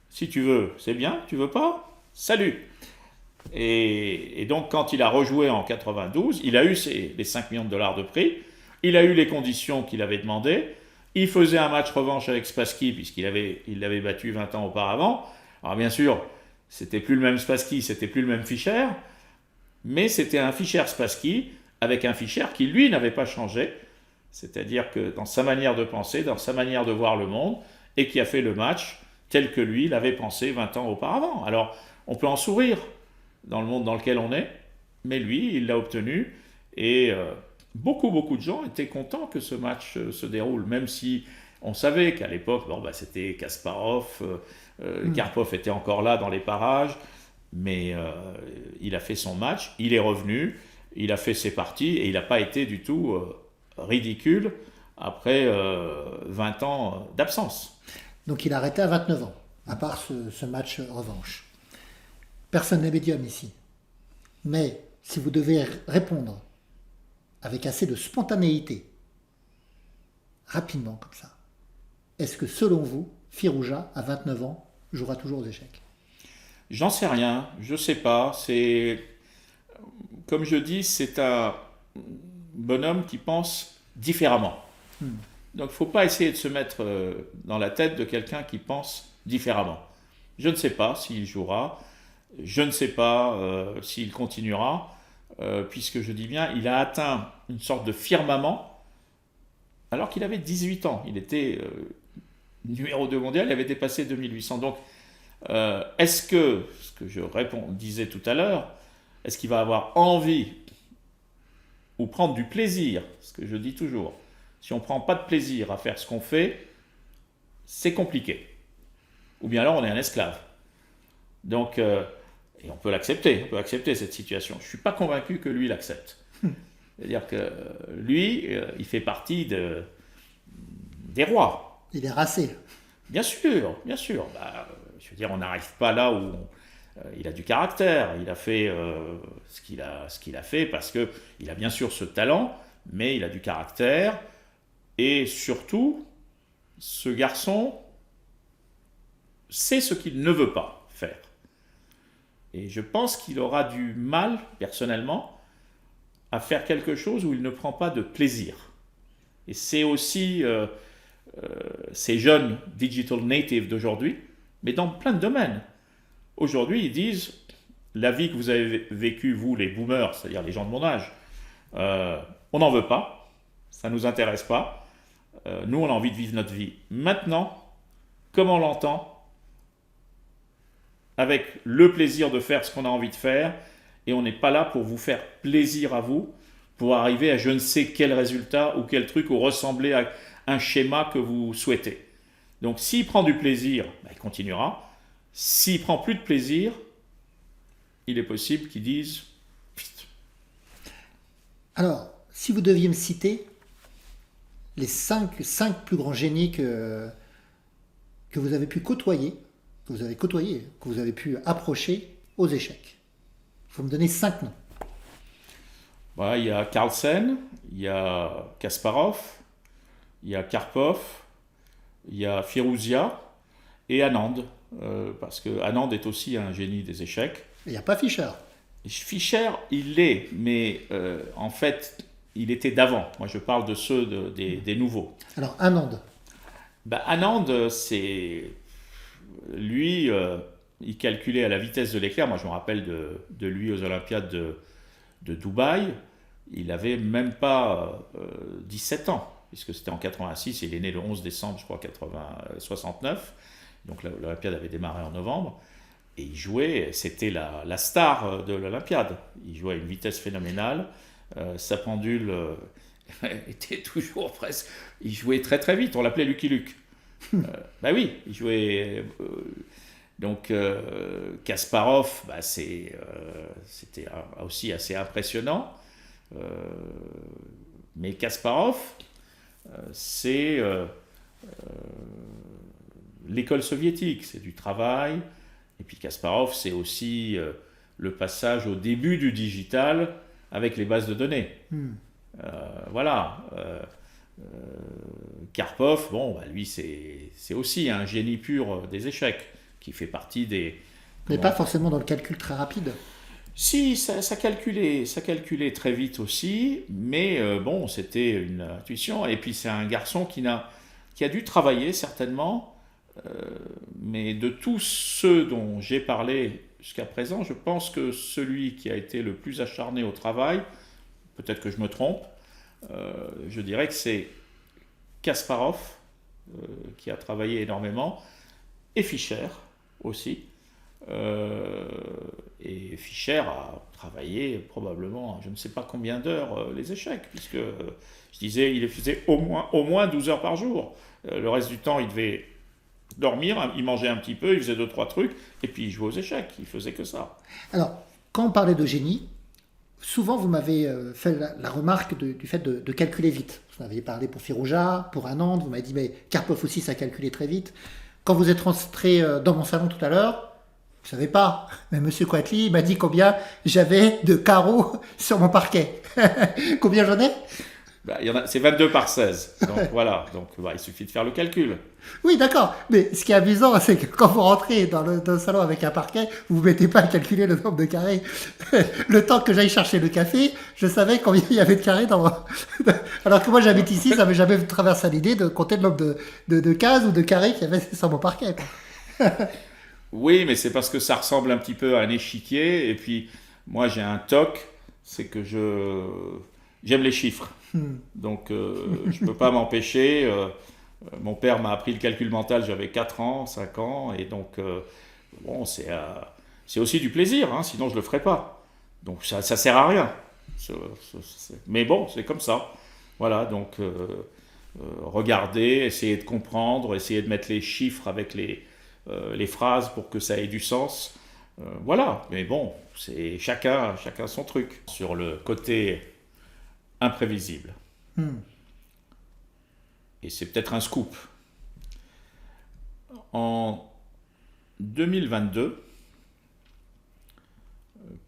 Si tu veux, c'est bien. Tu veux pas, salut. Et donc, quand il a rejoué en 92, il a eu les 5 millions de dollars de prix. Il a eu les conditions qu'il avait demandées. Il faisait un match revanche avec Spassky, puisqu'il l'avait battu 20 ans auparavant. Alors bien sûr, c'était plus le même Spassky, c'était plus le même Fischer, mais c'était un Fischer-Spassky avec un Fischer qui, lui, n'avait pas changé. C'est-à-dire que dans sa manière de penser, dans sa manière de voir le monde, et qui a fait le match tel que lui l'avait pensé 20 ans auparavant. Alors, on peut en sourire dans le monde dans lequel on est, mais lui, il l'a obtenu, et beaucoup de gens étaient contents que ce match se déroule, même si on savait qu'à l'époque, c'était Kasparov, Karpov était encore là dans les parages, mais il a fait son match, il est revenu, il a fait ses parties, et il n'a pas été du tout ridicule après 20 ans d'absence. Donc il a arrêté à 29 ans, à part ce match revanche. Personne n'est médium ici. Mais si vous devez répondre avec assez de spontanéité, rapidement comme ça, est-ce que selon vous, Firouzja, à 29 ans, jouera toujours aux échecs? J'en sais rien, je sais pas. C'est, comme je dis, c'est un bonhomme qui pense différemment. Donc il ne faut pas essayer de se mettre dans la tête de quelqu'un qui pense différemment. Je ne sais pas s'il jouera, je ne sais pas s'il continuera, puisque je dis bien, il a atteint une sorte de firmament, alors qu'il avait 18 ans. Il était numéro 2 mondial, il avait dépassé 2800. Donc, est-ce que, ce que je disais tout à l'heure, est-ce qu'il va avoir envie ou prendre du plaisir, ce que je dis toujours, si on ne prend pas de plaisir à faire ce qu'on fait, c'est compliqué. Ou bien alors on est un esclave. Donc, et on peut accepter cette situation. Je ne suis pas convaincu que lui l'accepte. C'est-à-dire que lui, il fait partie des rois. Il est racé. Bien sûr, bien sûr. Bah, je veux dire, on n'arrive pas là où il a du caractère. Il a fait ce qu'il a fait parce qu'il a bien sûr ce talent, mais il a du caractère. Et surtout, ce garçon sait ce qu'il ne veut pas faire. Et je pense qu'il aura du mal, personnellement, à faire quelque chose où il ne prend pas de plaisir. Et c'est aussi ces jeunes digital natives d'aujourd'hui, mais dans plein de domaines. Aujourd'hui, ils disent, la vie que vous avez vécue, vous, les boomers, c'est-à-dire les gens de mon âge, on n'en veut pas, ça ne nous intéresse pas. Nous, on a envie de vivre notre vie maintenant, comme on l'entend, avec le plaisir de faire ce qu'on a envie de faire, et on n'est pas là pour vous faire plaisir à vous, pour arriver à je ne sais quel résultat ou quel truc, ou ressembler à un schéma que vous souhaitez. Donc s'il prend du plaisir, il continuera. S'il prend plus de plaisir, il est possible qu'il dise Pfft. Alors, si vous deviez me citer les cinq plus grands génies que vous avez pu côtoyer, que vous avez pu approcher aux échecs. Il faut me donner 5 noms. Voilà, il y a Carlsen, il y a Kasparov, il y a Karpov, il y a Firouzja et Anand, parce que Anand est aussi un génie des échecs. Il n'y a pas Fischer. Fischer, il l'est, mais en fait, il était d'avant. Moi, je parle de ceux des nouveaux. Alors, Anand. Anand, c'est... Lui, il calculait à la vitesse de l'éclair. Moi, je me rappelle de lui aux Olympiades de Dubaï. Il n'avait même pas 17 ans, puisque c'était en 86. Il est né le 11 décembre, je crois, 69. Donc, l'Olympiade avait démarré en novembre. Et il jouait, c'était la star de l'Olympiade. Il jouait à une vitesse phénoménale. Sa pendule était toujours presque... Il jouait très très vite. On l'appelait Lucky Luke. Oui, il jouait. Donc Kasparov, c'était aussi assez impressionnant. Mais Kasparov, c'est l'école soviétique, c'est du travail. Et puis Kasparov, c'est aussi le passage au début du digital avec les bases de données. Voilà. Karpov, lui, c'est aussi un génie pur des échecs, qui fait partie des... Mais pas forcément dans le calcul très rapide. Si, ça calculait très vite aussi, mais c'était une intuition. Et puis c'est un garçon qui a dû travailler certainement, mais de tous ceux dont j'ai parlé jusqu'à présent, je pense que celui qui a été le plus acharné au travail, peut-être que je me trompe, je dirais que c'est Kasparov, qui a travaillé énormément, et Fischer aussi. Et Fischer a travaillé probablement, je ne sais pas combien d'heures, les échecs, puisque je disais, il faisait au moins 12 heures par jour. Le reste du temps, il devait dormir, il mangeait un petit peu, il faisait 2-3 trucs, et puis il jouait aux échecs, il faisait que ça. Alors, quand on parlait de génie, souvent, vous m'avez fait la remarque du fait de calculer vite. Vous m'aviez parlé pour Firouzja, pour Anand, vous m'avez dit, mais Karpov aussi, ça calculait très vite. Quand vous êtes rentré dans mon salon tout à l'heure, vous ne savez pas, mais M. Quatli m'a dit combien j'avais de carreaux sur mon parquet. Combien j'en ai ? Bah, c'est 22 par 16. Donc voilà, donc, bah, il suffit de faire le calcul. Oui, d'accord. Mais ce qui est amusant, c'est que quand vous rentrez dans le salon avec un parquet, vous ne vous mettez pas à calculer le nombre de carrés. Le temps que j'aille chercher le café, je savais combien il y avait de carrés dans Alors que moi, j'habite ici, ça m'avait jamais traversé l'idée de compter le nombre de cases ou de carrés qu'il y avait sur mon parquet, quoi. Oui, mais c'est parce que ça ressemble un petit peu à un échiquier. Et puis, moi, j'ai un toc, c'est que j'aime les chiffres. Donc, je ne peux pas m'empêcher. Mon père m'a appris le calcul mental, j'avais 4 ans, 5 ans. Et donc, bon, c'est aussi du plaisir, hein, sinon je ne le ferais pas. Donc, ça ne sert à rien. Mais bon, c'est comme ça. Voilà, donc, regarder, essayer de comprendre, essayer de mettre les chiffres avec les phrases pour que ça ait du sens. Voilà, mais bon, c'est chacun son truc. Sur le côté imprévisible. Et c'est peut-être un scoop. En 2022,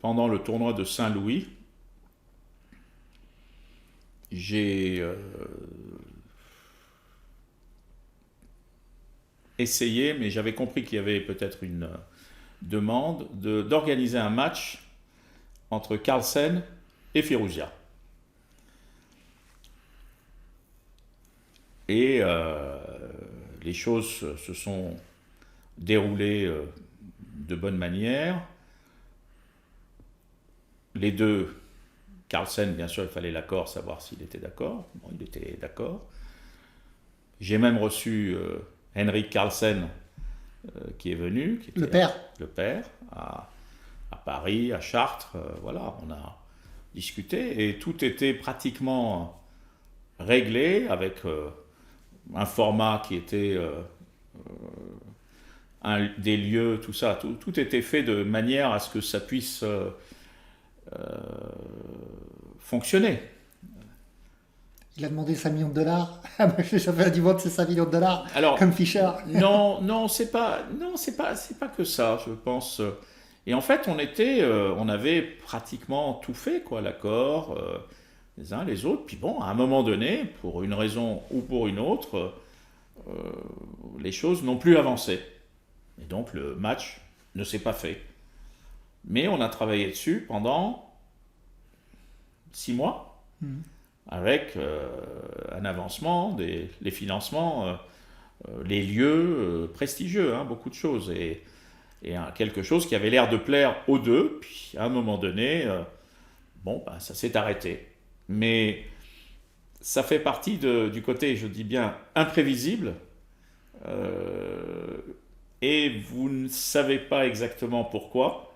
pendant le tournoi de Saint-Louis, j'ai essayé, mais j'avais compris qu'il y avait peut-être une demande d'organiser un match entre Carlsen et Firouzja. Et les choses se sont déroulées de bonne manière. Les deux, Carlsen, bien sûr, il fallait l'accord, savoir s'il était d'accord. Bon, il était d'accord. J'ai même reçu Henrik Carlsen, qui est venu. Qui était le père, à Paris, à Chartres. Voilà, on a discuté et tout était pratiquement réglé avec un format qui était des lieux, tout ça. Tout était fait de manière à ce que ça puisse fonctionner. Il a demandé 5 millions de dollars. J'avais du monde, c'est 5 millions de dollars. Alors, comme Fischer. Non, c'est pas que ça, je pense. Et en fait, on avait pratiquement tout fait, quoi, l'accord, les uns les autres. Puis bon, à un moment donné, pour une raison ou pour une autre, les choses n'ont plus avancé. Et donc le match ne s'est pas fait. Mais on a travaillé dessus pendant 6 mois, avec un avancement, les financements, les lieux prestigieux, hein, beaucoup de choses. Et quelque chose qui avait l'air de plaire aux deux. Puis à un moment donné, ça s'est arrêté. Mais ça fait partie du côté, je dis bien, imprévisible. Et vous ne savez pas exactement pourquoi.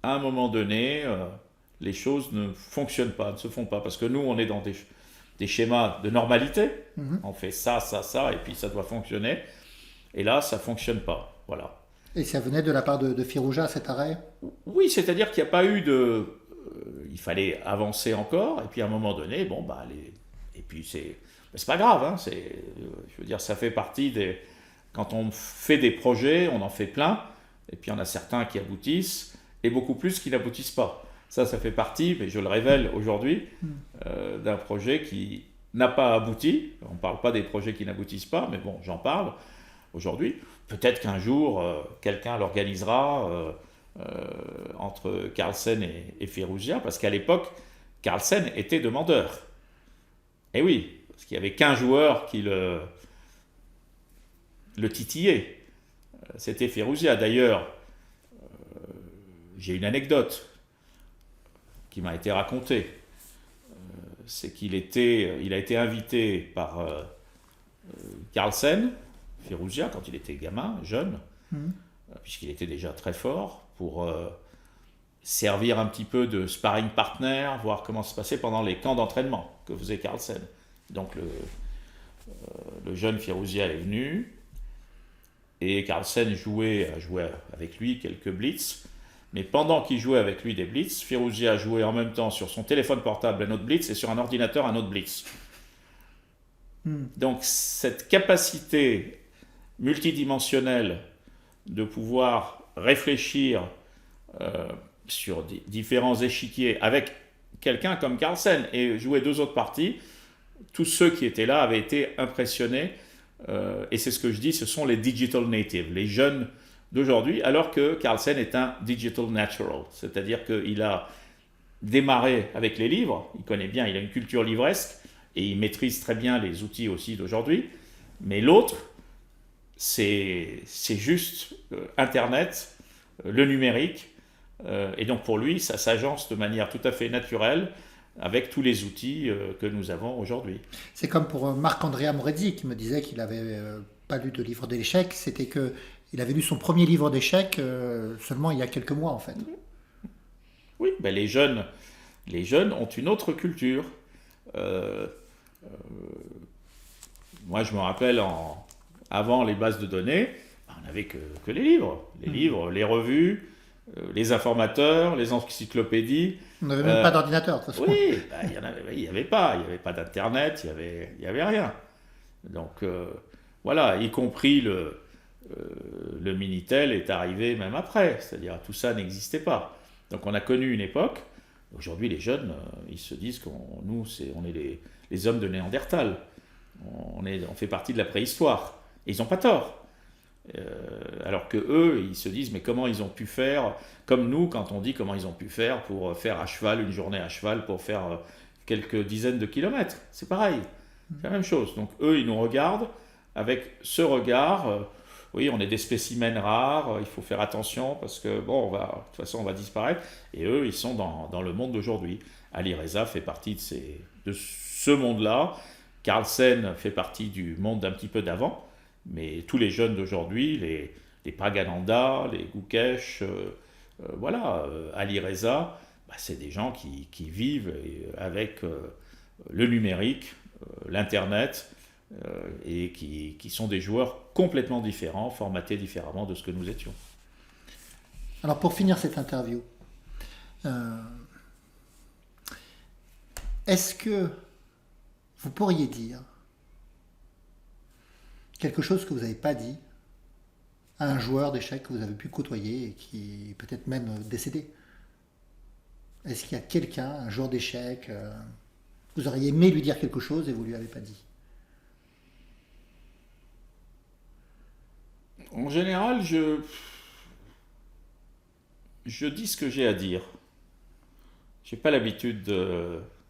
À un moment donné, les choses ne fonctionnent pas, ne se font pas. Parce que nous, on est dans des schémas de normalité. On fait ça, et puis ça doit fonctionner. Et là, ça ne fonctionne pas. Voilà. Et ça venait de la part de Firouzja, cet arrêt ? Oui, c'est-à-dire qu'il n'y a pas eu de... il fallait avancer encore, et puis à un moment donné, et puis c'est pas grave, hein, je veux dire, ça fait partie des... Quand on fait des projets, on en fait plein, et puis il y en a certains qui aboutissent, et beaucoup plus qui n'aboutissent pas. Ça fait partie, mais je le révèle aujourd'hui, d'un projet qui n'a pas abouti. On ne parle pas des projets qui n'aboutissent pas, mais bon, j'en parle aujourd'hui. Peut-être qu'un jour, quelqu'un l'organisera entre Carlsen et Firouzja, parce qu'à l'époque, Carlsen était demandeur. Et oui, parce qu'il y avait qu'un joueur qui le titillait. C'était Firouzja. D'ailleurs, j'ai une anecdote qui m'a été racontée. C'est qu'il a été invité par Carlsen, Firouzja, quand il était gamin, jeune, puisqu'il était déjà très fort, pour servir un petit peu de sparring partner, voir comment ça se passait pendant les camps d'entraînement que faisait Carlsen. Donc le jeune Firouzja est venu, et Carlsen jouait avec lui quelques blitz, mais pendant qu'il jouait avec lui des blitz, Firouzja jouait en même temps sur son téléphone portable un autre blitz et sur un ordinateur un autre blitz. Donc cette capacité multidimensionnelle de pouvoir réfléchir sur différents échiquiers avec quelqu'un comme Carlsen et jouait 2 autres parties. Tous ceux qui étaient là avaient été impressionnés. Et c'est ce que je dis, ce sont les digital natives, les jeunes d'aujourd'hui, alors que Carlsen est un digital natural. C'est-à-dire qu'il a démarré avec les livres, il connaît bien, il a une culture livresque, et il maîtrise très bien les outils aussi d'aujourd'hui. Mais l'autre, c'est juste Internet, le numérique. Et donc pour lui, ça s'agence de manière tout à fait naturelle avec tous les outils que nous avons aujourd'hui. C'est comme pour Marc-Andrea Moretti qui me disait qu'il n'avait pas lu de livre d'échecs, c'était qu'il avait lu son premier livre d'échecs seulement il y a quelques mois en fait. Oui, ben les jeunes ont une autre culture. Moi, je me rappelle, avant les bases de données, on n'avait que les livres. Les livres, les revues, les informateurs, les encyclopédies. On n'avait même pas d'ordinateur, de toute façon. Oui, il n'y avait pas. Il n'y avait pas d'Internet, il n'y avait rien. Donc, voilà, y compris le Minitel est arrivé même après. C'est-à-dire, tout ça n'existait pas. Donc, on a connu une époque. Aujourd'hui, les jeunes, ils se disent qu'on est les hommes de Néandertal. On fait partie de la préhistoire. Et ils n'ont pas tort. Alors que eux, ils se disent, mais comment ils ont pu faire, comme nous, quand on dit comment ils ont pu faire pour faire à cheval, une journée à cheval, pour faire quelques dizaines de kilomètres. C'est pareil. C'est la même chose. Donc eux, ils nous regardent avec ce regard. Oui, on est des spécimens rares, il faut faire attention parce que, bon, de toute façon, on va disparaître. Et eux, ils sont dans le monde d'aujourd'hui. Ali Reza fait partie de ce monde-là. Carlsen fait partie du monde d'un petit peu d'avant. Mais tous les jeunes d'aujourd'hui, les Pragananda, les Gukesh, Ali Reza, c'est des gens qui vivent avec le numérique, l'Internet, et qui sont des joueurs complètement différents, formatés différemment de ce que nous étions. Alors pour finir cette interview, est-ce que vous pourriez dire quelque chose que vous n'avez pas dit à un joueur d'échecs que vous avez pu côtoyer et qui est peut-être même décédé? Est-ce qu'il y a quelqu'un, un joueur d'échecs, vous auriez aimé lui dire quelque chose et vous ne lui avez pas dit? En général, je dis ce que j'ai à dire. Je n'ai pas l'habitude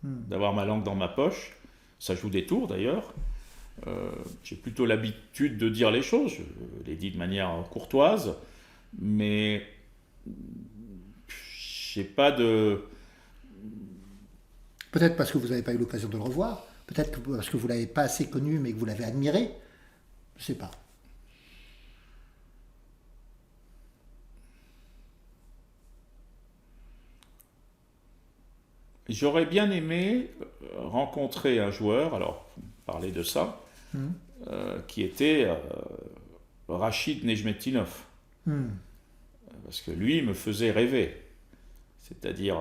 d'avoir ma langue dans ma poche. Ça joue des tours d'ailleurs. J'ai plutôt l'habitude de dire les choses. Je les dis de manière courtoise. Mais j'ai pas de... Peut-être parce que vous n'avez pas eu l'occasion de le revoir. Peut-être parce que vous ne l'avez pas assez connu mais que vous l'avez admiré. Je ne sais pas. J'aurais bien aimé rencontrer un joueur, alors parler de ça, qui était Rachid Nejmetdinov. Parce que lui me faisait rêver. C'est-à-dire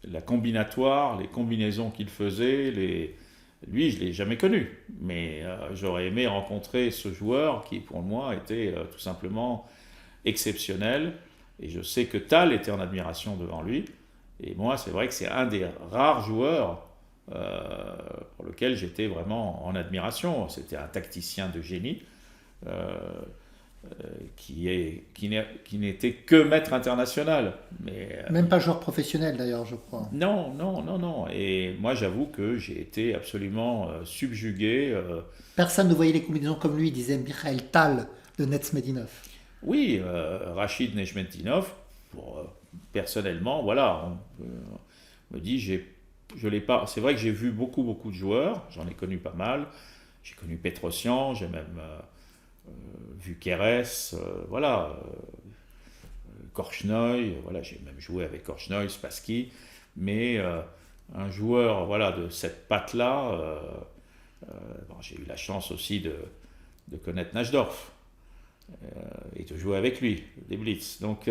la combinatoire, les combinaisons qu'il faisait, lui je ne l'ai jamais connu. Mais j'aurais aimé rencontrer ce joueur qui pour moi était tout simplement exceptionnel. Et je sais que Tal était en admiration devant lui. Et moi, c'est vrai que c'est un des rares joueurs pour lequel j'étais vraiment en admiration. C'était un tacticien de génie qui n'était que maître international. Même pas joueur professionnel d'ailleurs, je crois. Non. Et moi, j'avoue que j'ai été absolument subjugué. Personne ne voyait les combinaisons comme lui, disait Mikhail Tal de Nejmetdinov. Oui, Rachid Nejmetdinov, personnellement, voilà, on me dit, je l'ai pas. C'est vrai que j'ai vu beaucoup de joueurs, j'en ai connu pas mal. J'ai connu Petrosian, j'ai même vu Keres, Korchnoi, voilà, j'ai même joué avec Korchnoi, Spassky, mais un joueur, voilà, de cette patte-là, j'ai eu la chance aussi de connaître Najdorf et de jouer avec lui, des Blitz. Donc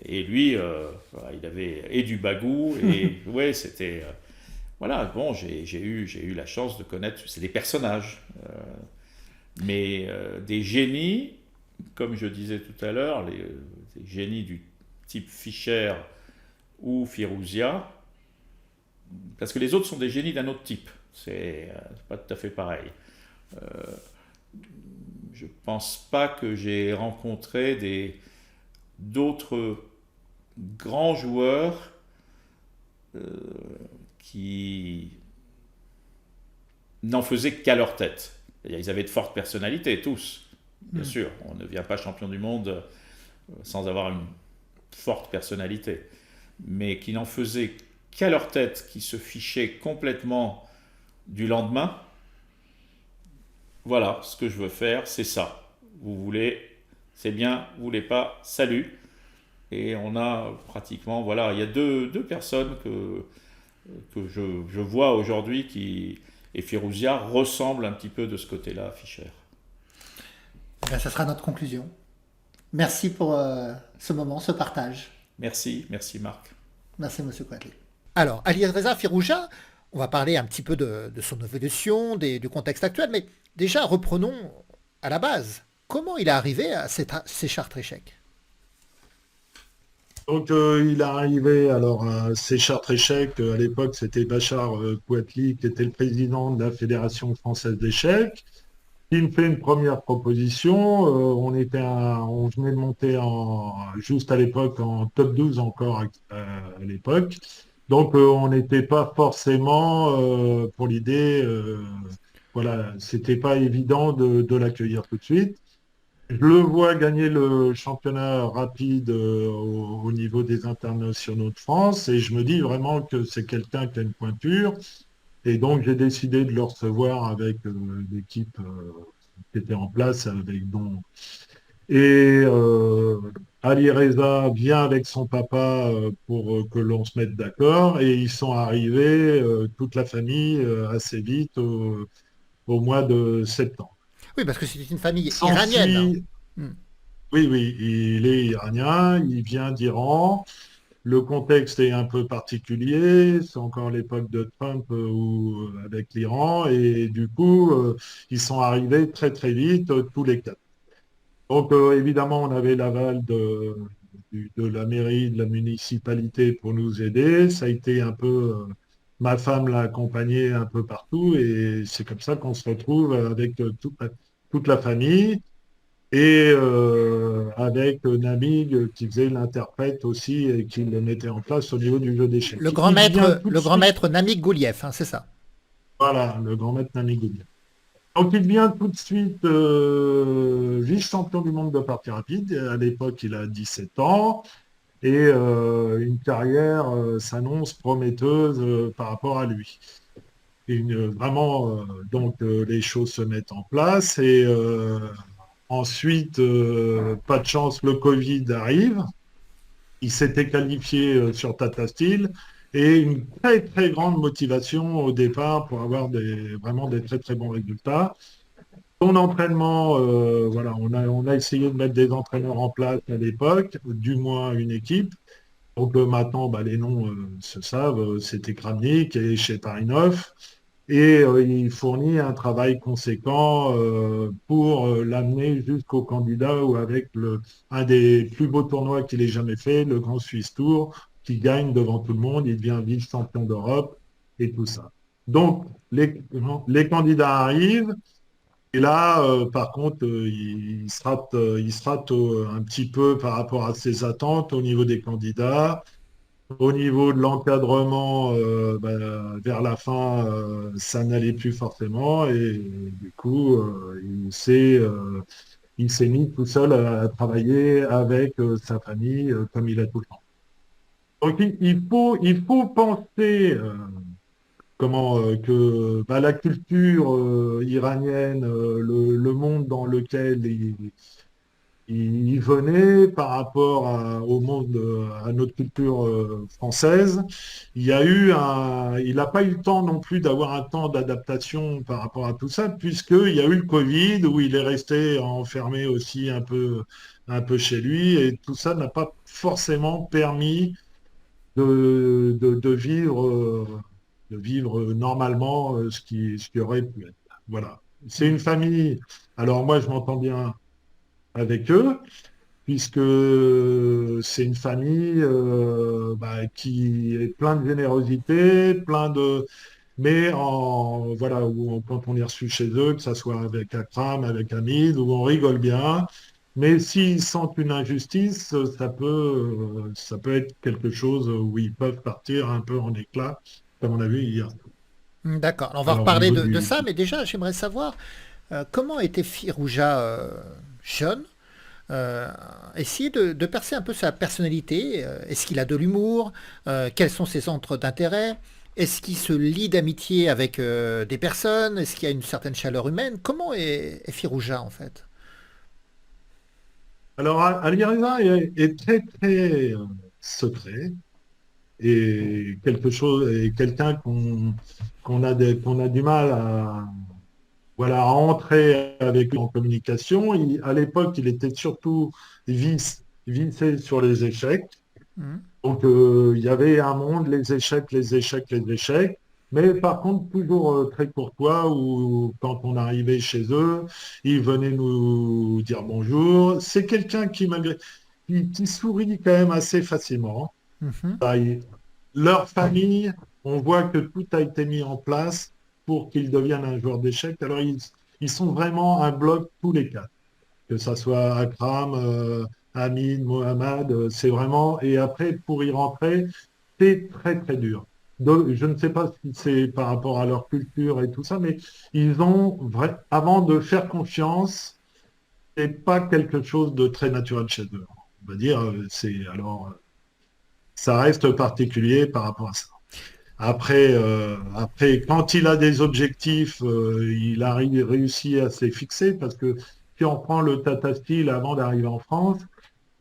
et lui, il avait et du bagou, et ouais, c'était... voilà, bon, j'ai eu la chance de connaître... C'est des personnages, mais des génies, comme je disais tout à l'heure, des génies du type Fischer ou Firouzia, parce que les autres sont des génies d'un autre type. C'est pas tout à fait pareil. Je pense pas que j'ai rencontré d'autres grands joueurs euh, qui n'en faisaient qu'à leur tête. C'est-à-dire, ils avaient de fortes personnalités, tous, bien Hmm. sûr. On ne vient pas champion du monde sans avoir une forte personnalité. Mais qui n'en faisaient qu'à leur tête, qui se fichaient complètement du lendemain. Voilà, ce que je veux faire, c'est ça. Vous voulez, c'est bien, vous voulez pas, salut. Et on a pratiquement, voilà, il y a deux personnes que je vois aujourd'hui et Firouzia ressemble un petit peu de ce côté-là à Fischer. Eh bien, ça sera notre conclusion. Merci pour ce moment, ce partage. Merci, merci Marc. Merci, Monsieur Quatli. Alors, Alireza Firouzja, on va parler un petit peu de son évolution, du contexte actuel, mais déjà, reprenons à la base. Comment il est arrivé à ces chartes échecs? Donc, il est arrivé alors à Séchard-Tréchec. À l'époque, c'était Bachar Kouatli qui était le président de la Fédération française d'échecs. Il me fait une première proposition. On venait de monter juste à l'époque en top 12 encore à l'époque. Donc, on n'était pas forcément pour l'idée. Voilà, c'était pas évident de l'accueillir tout de suite. Je le vois gagner le championnat rapide au niveau des internationaux de France et je me dis vraiment que c'est quelqu'un qui a une pointure. Et donc j'ai décidé de le recevoir avec l'équipe qui était en place avec dont et Ali Reza vient avec son papa pour que l'on se mette d'accord et ils sont arrivés toute la famille assez vite au mois de septembre. Oui, parce que c'était une famille iranienne. S'ensuit Hmm. Oui, oui, il est iranien, il vient d'Iran. Le contexte est un peu particulier, c'est encore l'époque de Trump avec l'Iran, et du coup, ils sont arrivés très très vite, tous les quatre. Donc évidemment, on avait l'aval de la mairie, de la municipalité pour nous aider. Ça a été un peu, ma femme l'a accompagné un peu partout, et c'est comme ça qu'on se retrouve avec toute la famille. Et avec Namig qui faisait l'interprète aussi et qui le mettait en place au niveau du jeu d'échecs. Il vient tout de Le grand suite, maître Namik Gouliev, hein, c'est ça. voilà, le grand maître Namig Oulier. Donc il devient tout de suite vice-champion du monde de partie rapide. À l'époque, il a 17 ans et une carrière s'annonce prometteuse par rapport à lui. Vraiment, donc les choses se mettent en place et ensuite, pas de chance, le Covid arrive. Il s'était qualifié sur Tata Steel et une très très grande motivation au départ pour avoir vraiment des très très bons résultats. Son entraînement, voilà, on a essayé de mettre des entraîneurs en place à l'époque, du moins une équipe. Donc maintenant, bah, les noms se savent, c'était Kramnik et Cheparinov. Et il fournit un travail conséquent pour l'amener jusqu'au candidat ou avec un des plus beaux tournois qu'il ait jamais fait, le Grand Swiss Tour, qui gagne devant tout le monde, il devient vice-champion d'Europe et tout ça. Donc, les candidats arrivent, et là, par contre, il se rate un petit peu par rapport à ses attentes au niveau des candidats. Au niveau de l'encadrement, vers la fin, ça n'allait plus forcément et du coup, il s'est mis tout seul à travailler avec sa famille comme il a tout le temps. Donc il faut penser que la culture iranienne, le monde dans lequel il venait par rapport au monde, à notre culture française. Il n'a pas eu le temps non plus d'avoir un temps d'adaptation par rapport à tout ça, puisqu'il y a eu le Covid où il est resté enfermé aussi un peu chez lui, et tout ça n'a pas forcément permis de vivre normalement ce qui aurait pu être. Voilà. C'est une famille. Alors moi, je m'entends bien avec eux. puisque c'est une famille qui est plein de générosité, mais voilà, quand on est reçu chez eux, que ça soit avec Akram, avec Hamid, où on rigole bien, mais s'ils sentent une injustice, ça peut être quelque chose où ils peuvent partir un peu en éclat, comme on a vu hier. D'accord. On va Alors au reparler niveau de du... ça, mais déjà, j'aimerais savoir comment était Firouja jeune. Essayer de percer un peu sa personnalité. Est-ce qu'il a de l'humour? Quels sont ses centres d'intérêt? Est-ce qu'il se lie d'amitié avec des personnes? Est-ce qu'il y a une certaine chaleur humaine? Comment est Firouja en fait? Alors Ali Reza est très très secret et quelqu'un qu'on a du mal à entrer avec lui en communication. À l'époque, il était surtout vissé sur les échecs. Mhm. Donc, il y avait un monde, les échecs, les échecs, les échecs. Mais par contre, toujours très courtois, où quand on arrivait chez eux, il venait nous dire bonjour. C'est quelqu'un qui sourit quand même assez facilement. Mhm. Bah, leur famille, on voit que tout a été mis en place pour qu'ils deviennent un joueur d'échecs. Alors, ils sont vraiment un bloc tous les quatre, que ça soit Akram, Hamid, Mohamed, c'est vraiment. Et après, pour y rentrer, c'est très très dur. Donc, je ne sais pas si c'est par rapport à leur culture et tout ça, mais avant de faire confiance, c'est pas quelque chose de très naturel chez eux. On va dire, ça reste particulier par rapport à ça. Après, quand il a des objectifs, il a réussi à se les fixer parce que si on prend le Tata Steel avant d'arriver en France,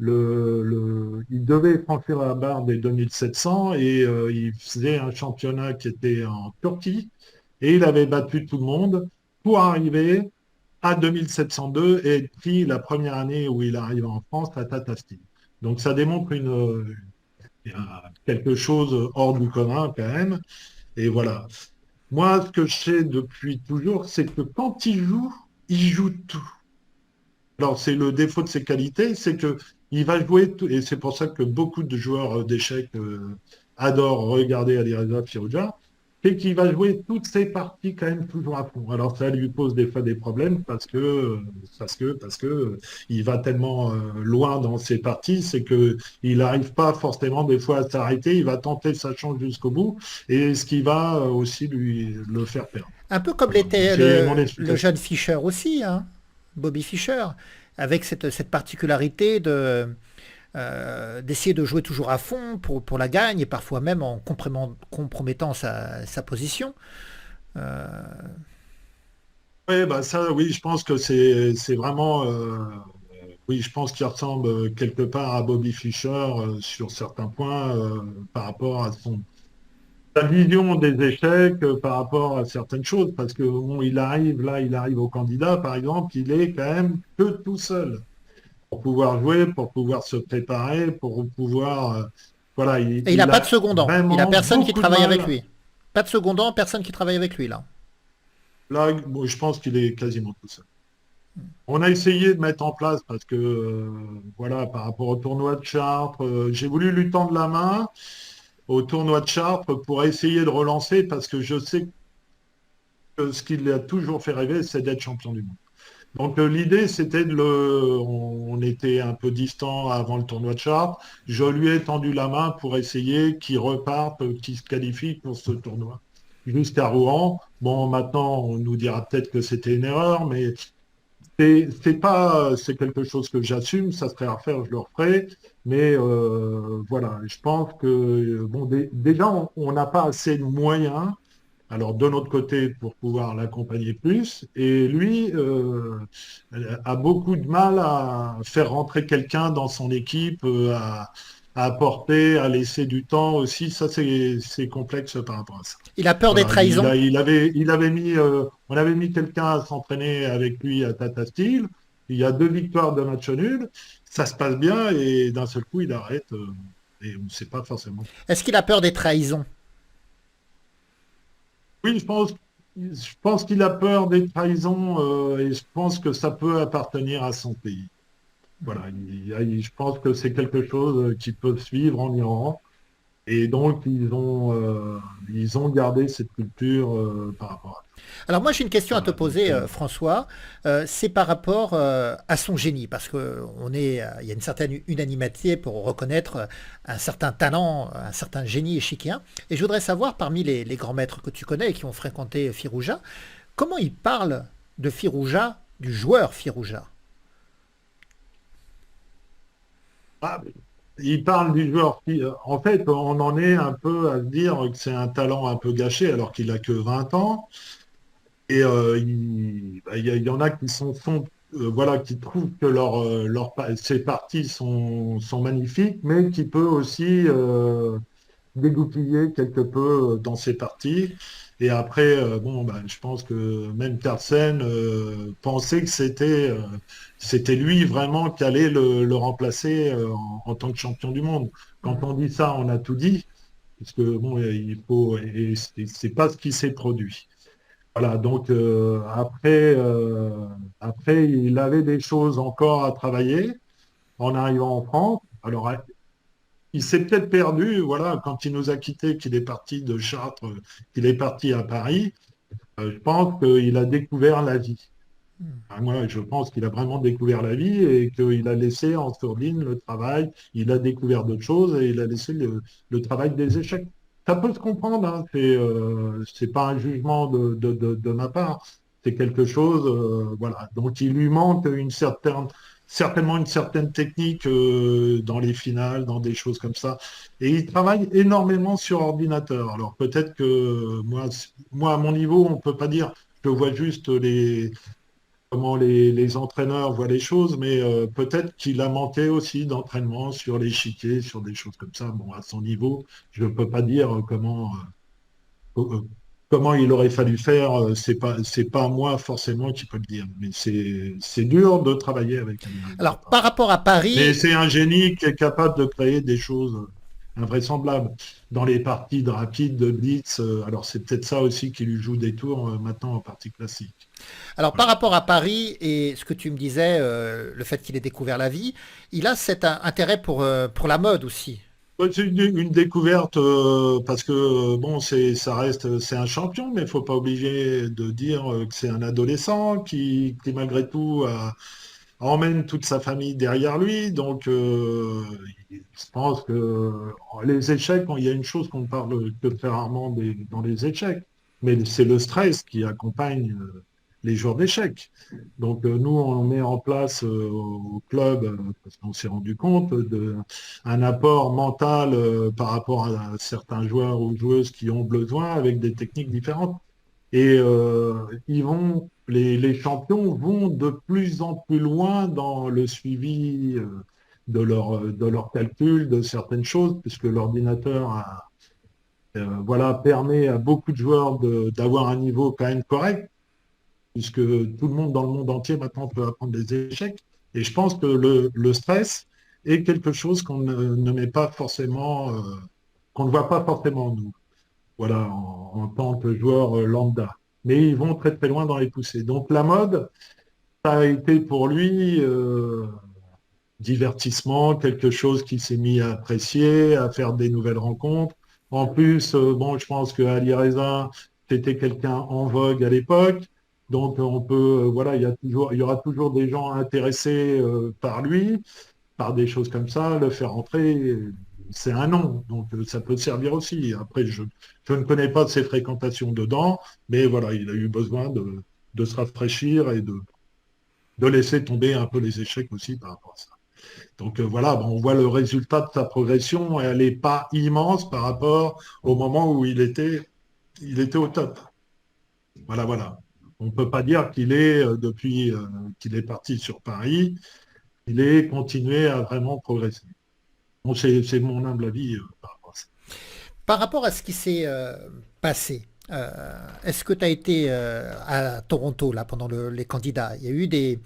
il devait franchir la barre des 2700 et il faisait un championnat qui était en Turquie et il avait battu tout le monde pour arriver à 2702 et être pris la première année où il arrive en France à Tata Steel. Donc ça démontre quelque chose hors du commun quand même. Et voilà. Moi, ce que je sais depuis toujours, c'est que quand il joue tout. Alors, c'est le défaut de ses qualités, c'est que il va jouer tout, et c'est pour ça que beaucoup de joueurs d'échecs adorent regarder Alireza Firouzja, c'est qu'il va jouer toutes ses parties quand même toujours à fond. Alors, ça lui pose des fois des problèmes parce que il va tellement loin dans ses parties, c'est que il n'arrive pas forcément des fois à s'arrêter, il va tenter sa chance jusqu'au bout, et ce qui va aussi lui le faire perdre. Un peu comme Voilà. l'était C'est mon le explication. jeune Fischer aussi, hein, Bobby Fischer, avec cette particularité d'essayer de jouer toujours à fond pour la gagne et parfois même en compromettant sa position. Euh, Oui, bah ça, oui, je pense que c'est vraiment, oui, je pense qu'il ressemble quelque part à Bobby Fischer sur certains points par rapport à sa vision des échecs, par rapport à certaines choses, parce que bon, il arrive au candidat, par exemple, il est quand même que tout seul pour pouvoir jouer, pour pouvoir se préparer, pour pouvoir, voilà, et il n'a il pas de a secondant. Il n'a vraiment personne qui beaucoup de travaille avec mal. lui. Pas de secondant, personne qui travaille avec lui là. Là, bon, je pense qu'il est quasiment tout seul. On a essayé de mettre en place parce que, voilà, par rapport au tournoi de Chartres, j'ai voulu lui tendre la main au tournoi de Chartres pour essayer de relancer parce que je sais que ce qui l'a toujours fait rêver, c'est d'être champion du monde. Donc l'idée, c'était on était un peu distant avant le tournoi de Chartres. Je lui ai tendu la main pour essayer qu'il reparte, qu'il se qualifie pour ce tournoi jusqu'à Rouen. Bon, maintenant, on nous dira peut-être que c'était une erreur, mais c'est pas, c'est quelque chose que j'assume, ça serait à refaire, je le referai. Mais voilà, je pense que bon, déjà, on n'a pas assez de moyens. Alors de notre côté pour pouvoir l'accompagner plus. Et lui a beaucoup de mal à faire rentrer quelqu'un dans son équipe, à apporter, à laisser du temps aussi. Ça, c'est complexe par rapport à ça. Il a peur des Voilà, trahisons. on avait mis quelqu'un à s'entraîner avec lui à Tata Steel. Il y a 2 victoires de match nul. Ça se passe bien et d'un seul coup, il arrête. Et on ne sait pas forcément. Est-ce qu'il a peur des trahisons? Oui, je pense qu'il a peur des trahisons et je pense que ça peut appartenir à son pays. Voilà, je pense que c'est quelque chose qui peut suivre en Iran. Et donc, ils ont gardé cette culture par rapport à Alors moi j'ai une question à te voilà, donc, poser, François. C'est par rapport à son génie, parce que il y a une certaine unanimité pour reconnaître un certain talent, un certain génie échiquéen. Et je voudrais savoir, parmi les grands maîtres que tu connais et qui ont fréquenté Firouzja, comment ils parlent de Firouzja, du joueur Firouzja. ah, il parle du joueur qui, en fait, on en est un peu à se dire que c'est un talent un peu gâché alors qu'il a que 20 ans. Et il y en a qui voilà, qui trouvent que ces parties sont magnifiques, mais qui peut aussi dégoupiller quelque peu dans ses parties. Et après, bon, ben, je pense que même Carlsen pensait que c'était lui vraiment qui allait le remplacer en tant que champion du monde. Quand on dit ça, on a tout dit, parce que bon, il faut, et c'est pas ce qui s'est produit. Voilà, donc après, il avait des choses encore à travailler en arrivant en France. Alors, il s'est peut-être perdu, voilà, quand il nous a quittés, qu'il est parti de Chartres, qu'il est parti à Paris. Je pense qu'il a découvert la vie. Enfin, moi, je pense qu'il a vraiment découvert la vie et qu'il a laissé en sourdine le travail. Il a découvert d'autres choses et il a laissé le travail des échecs. Ça peut se comprendre, hein, c'est pas un jugement de ma part. C'est quelque chose, voilà. Donc il lui manque certainement une certaine technique dans les finales, dans des choses comme ça. Et il travaille énormément sur ordinateur. Alors peut-être que moi, à mon niveau, on peut pas dire. Je vois juste comment les entraîneurs voient les choses, mais peut-être qu'il a manqué aussi d'entraînement sur l'échiquier, sur des choses comme ça. Bon, à son niveau, je ne peux pas dire euh, comment il aurait fallu faire. C'est pas moi forcément qui peux le dire, mais c'est dur de travailler avec un Alors ordinateur. par rapport à Mais Paris, c'est un génie qui est capable de créer des choses invraisemblables. Dans les parties de rapide, de blitz, alors c'est peut-être ça aussi qui lui joue des tours maintenant en partie classique. alors par Voilà. rapport à Paris et ce que tu me disais, le fait qu'il ait découvert la vie, il a cet intérêt pour la mode aussi. Ouais, c'est une découverte parce que bon, ça reste, c'est un champion, mais il faut pas obliger de dire que c'est un adolescent qui malgré tout emmène toute sa famille derrière lui. Donc, je pense que les échecs, il y a une chose qu'on ne parle que très rarement dans les échecs, mais c'est le stress qui accompagne les joueurs d'échecs. Donc, nous, on met en place au club, parce qu'on s'est rendu compte, un apport mental par rapport à certains joueurs ou joueuses qui ont besoin avec des techniques différentes. Et les champions vont de plus en plus loin dans le suivi de leur calcul de certaines choses, puisque l'ordinateur voilà, permet à beaucoup de joueurs d'avoir un niveau quand même correct, puisque tout le monde dans le monde entier maintenant peut apprendre des échecs. Et je pense que le stress est quelque chose qu'on ne met pas forcément, qu'on ne voit pas forcément nous voilà, en tant que joueur lambda. Mais ils vont très très loin dans les poussées. Donc la mode, ça a été pour lui divertissement, quelque chose qu'il s'est mis à apprécier, à faire des nouvelles rencontres. En plus, bon, je pense que Ali Reza, c'était quelqu'un en vogue à l'époque. Donc on peut, voilà, il y aura toujours des gens intéressés par lui, par des choses comme ça, le faire entrer, c'est un nom, donc ça peut servir aussi. Après, je ne connais pas ses fréquentations dedans, mais voilà, il a eu besoin de se rafraîchir et de laisser tomber un peu les échecs aussi par rapport à ça. Donc voilà, bon, on voit le résultat de sa progression, et elle n'est pas immense par rapport au moment où il était au top. Voilà, voilà. On ne peut pas dire qu'il est, depuis qu'il est parti sur Paris, il est continué à vraiment progresser. Bon, c'est mon humble avis par rapport à ça. Par rapport à ce qui s'est passé, est-ce que tu as été à Toronto là pendant les candidats? Il y a eu des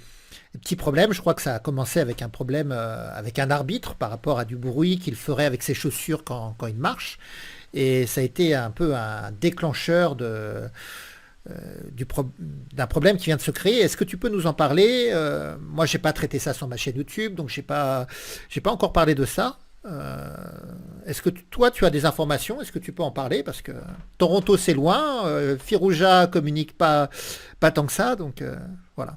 petits problèmes. Je crois que ça a commencé avec un problème avec un arbitre par rapport à du bruit qu'il ferait avec ses chaussures quand il marche. Et ça a été un peu un déclencheur d'un problème qui vient de se créer. Est-ce que tu peux nous en parler? Moi, j'ai pas traité ça sur ma chaîne YouTube, donc j'ai pas encore parlé de ça. Est-ce que toi, tu as des informations? Est-ce que tu peux en parler? Parce que Toronto, c'est loin. Firouja communique pas tant que ça, donc voilà.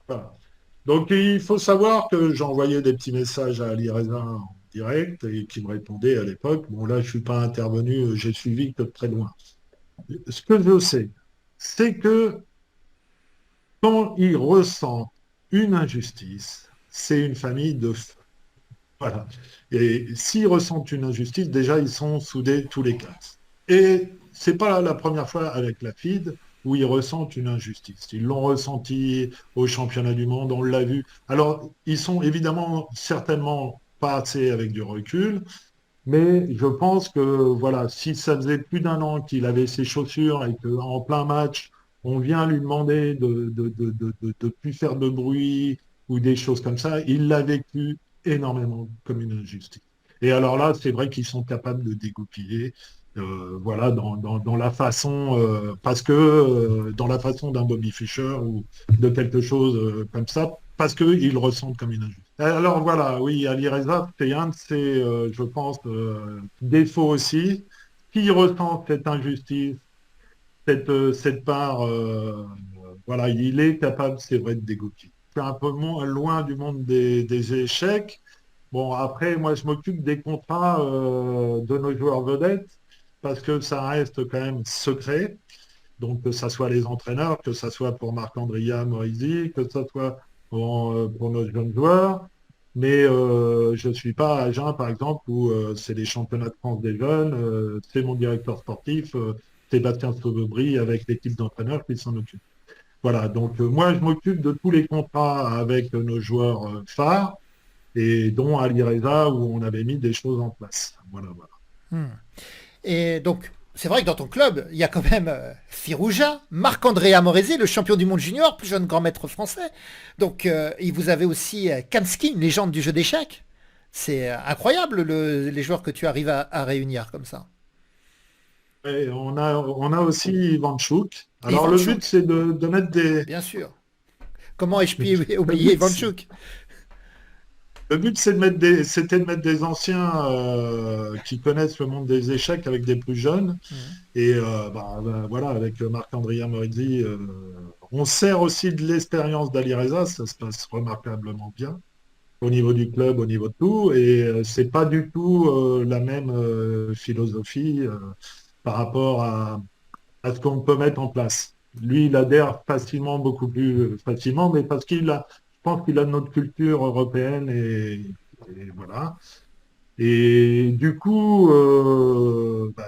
Voilà. Donc il faut savoir que j'envoyais des petits messages à Ali Reza en direct et qui me répondait à l'époque. Bon là, je suis pas intervenu, j'ai suivi que de très loin. Ce que je sais, c'est que quand ils ressentent une injustice, c'est une famille de fous. Voilà. Et s'ils ressentent une injustice, déjà, ils sont soudés tous les quatre. Et c'est pas la première fois avec la FIDE où ils ressentent une injustice. Ils l'ont ressenti au championnat du monde, on l'a vu. Alors, ils sont évidemment certainement pas assez avec du recul, mais je pense que voilà, si ça faisait plus d'un an qu'il avait ses chaussures et qu'en plein match, on vient lui demander de plus faire de bruit ou des choses comme ça, il l'a vécu énormément comme une injustice. Et alors là, c'est vrai qu'ils sont capables de dégoupiller, voilà, dans la façon, parce que dans la façon d'un Bobby Fischer ou de quelque chose comme ça, parce qu'ils le ressentent comme une injustice. Alors voilà, oui, Ali Reza, c'est un de ses, je pense, défauts aussi. Qui ressent cette injustice, cette part, voilà, il est capable, c'est vrai, de dégoupiller. C'est un peu moins loin du monde des échecs. Bon, après, moi, je m'occupe des contrats de nos joueurs vedettes parce que ça reste quand même secret. Donc, que ce soit les entraîneurs, que ce soit pour Marc-Andrea Morisi, que ce soit pour nos jeunes joueurs. Mais je ne suis pas à Agen, par exemple, où c'est les championnats de France des jeunes, c'est mon directeur sportif, Sébastien Sauvebry, avec l'équipe d'entraîneurs qui s'en occupe. Voilà, donc moi, je m'occupe de tous les contrats avec nos joueurs phares, et dont Ali Reza, où on avait mis des choses en place. Voilà, voilà. Hmm. Et donc, c'est vrai que dans ton club, il y a quand même Firouja, Marc-André Amorese, le champion du monde junior, plus jeune grand maître français. Donc, et vous avez aussi Kamsky, une légende du jeu d'échecs. C'est incroyable les joueurs que tu arrives à réunir comme ça. Et on a aussi Ivanchuk. Alors, le Ivanchuk, but, c'est de mettre des... bien sûr. Comment ai-je pu Le oublier but, Ivanchuk? Le but, c'était de mettre des anciens qui connaissent le monde des échecs avec des plus jeunes. Hmm. Et voilà, avec Marc-Andrea Morizzi, on sert aussi de l'expérience d'Ali Reza, ça se passe remarquablement bien au niveau du club, au niveau de tout. Et c'est pas du tout la même philosophie par rapport à ce qu'on peut mettre en place. Lui, il adhère facilement, beaucoup plus facilement, mais parce je pense qu'il a notre culture européenne et voilà. Et du coup,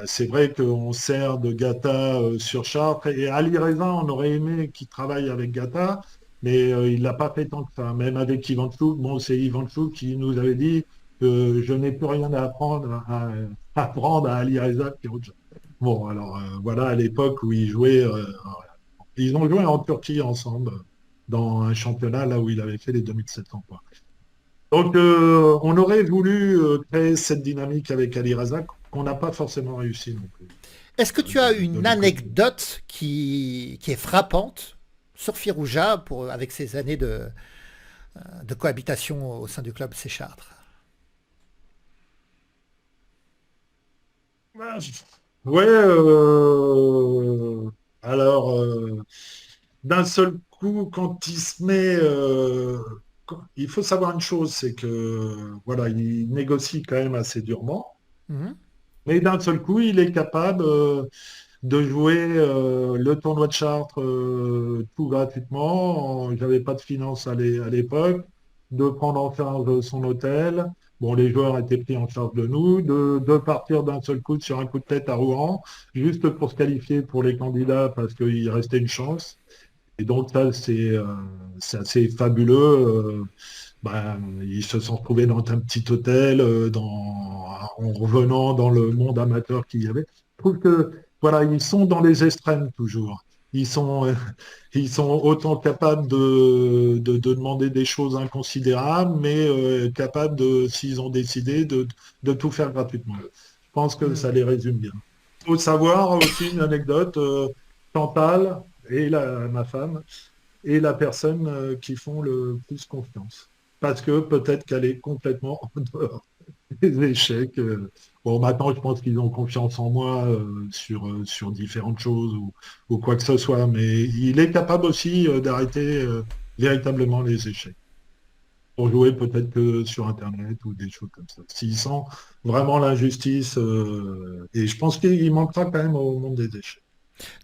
c'est vrai qu'on sert de Gata sur Chartres. Et Ali Reza, on aurait aimé qu'il travaille avec Gata, mais il l'a pas fait tant que ça. Même avec Ivanchuk, bon, c'est Ivanchuk qui nous avait dit que je n'ai plus rien à apprendre à Ali Reza. Bon, alors voilà, à l'époque où ils ont joué en Turquie ensemble dans un championnat là où il avait fait les 2700 points. Donc, on aurait voulu créer cette dynamique avec Ali Razak qu'on n'a pas forcément réussi non plus. Est-ce que tu as De une l'autre côté. anecdote qui est frappante sur Firouja avec ses années de cohabitation au sein du club C Chartres? Ouais, alors, d'un seul coup, quand il se met, il faut savoir une chose, c'est que voilà, il négocie quand même assez durement, Mhm. mais d'un seul coup, il est capable de jouer le tournoi de Chartres tout gratuitement. J'avais pas de finances à l'époque, de prendre en charge son hôtel. Bon, les joueurs étaient pris en charge de nous, de partir d'un seul coup sur un coup de tête à Rouen, juste pour se qualifier pour les candidats parce qu'il restait une chance. Et donc ça, c'est assez fabuleux. Ils se sont retrouvés dans un petit hôtel, en revenant dans le monde amateur qu'il y avait. Je trouve que voilà, ils sont dans les extrêmes toujours. Ils sont, euh, ils sont autant capables de demander des choses inconsidérables, mais capables s'ils ont décidé, de tout faire gratuitement. Je pense que ça Hmm. les résume bien. Il faut savoir aussi une anecdote. Chantal et ma femme et la personne qui font le plus confiance. Parce que peut-être qu'elle est complètement en dehors des échecs. Bon, maintenant, je pense qu'ils ont confiance en moi sur différentes choses ou quoi que ce soit, mais il est capable aussi d'arrêter véritablement les échecs. Pour jouer peut-être que sur Internet ou des choses comme ça. S'il sent vraiment l'injustice, et je pense qu'il manquera quand même au monde des échecs.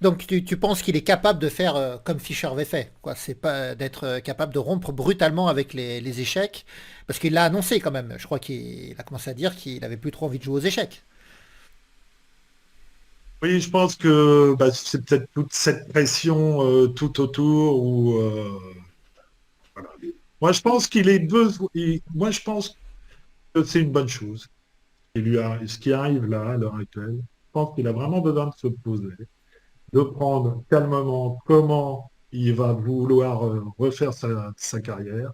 Donc tu penses qu'il est capable de faire comme Fischer avait fait, quoi. C'est pas d'être capable de rompre brutalement avec les échecs, parce qu'il l'a annoncé quand même. Je crois qu'il a commencé à dire qu'il avait plus trop envie de jouer aux échecs. Oui, je pense que bah, c'est peut-être toute cette pression tout autour voilà. Moi, je pense qu'il est besoin. Moi, je pense que c'est une bonne chose. Ce qui arrive là, à l'heure actuelle, je pense qu'il a vraiment besoin de se poser, de prendre calmement comment il va vouloir refaire sa carrière,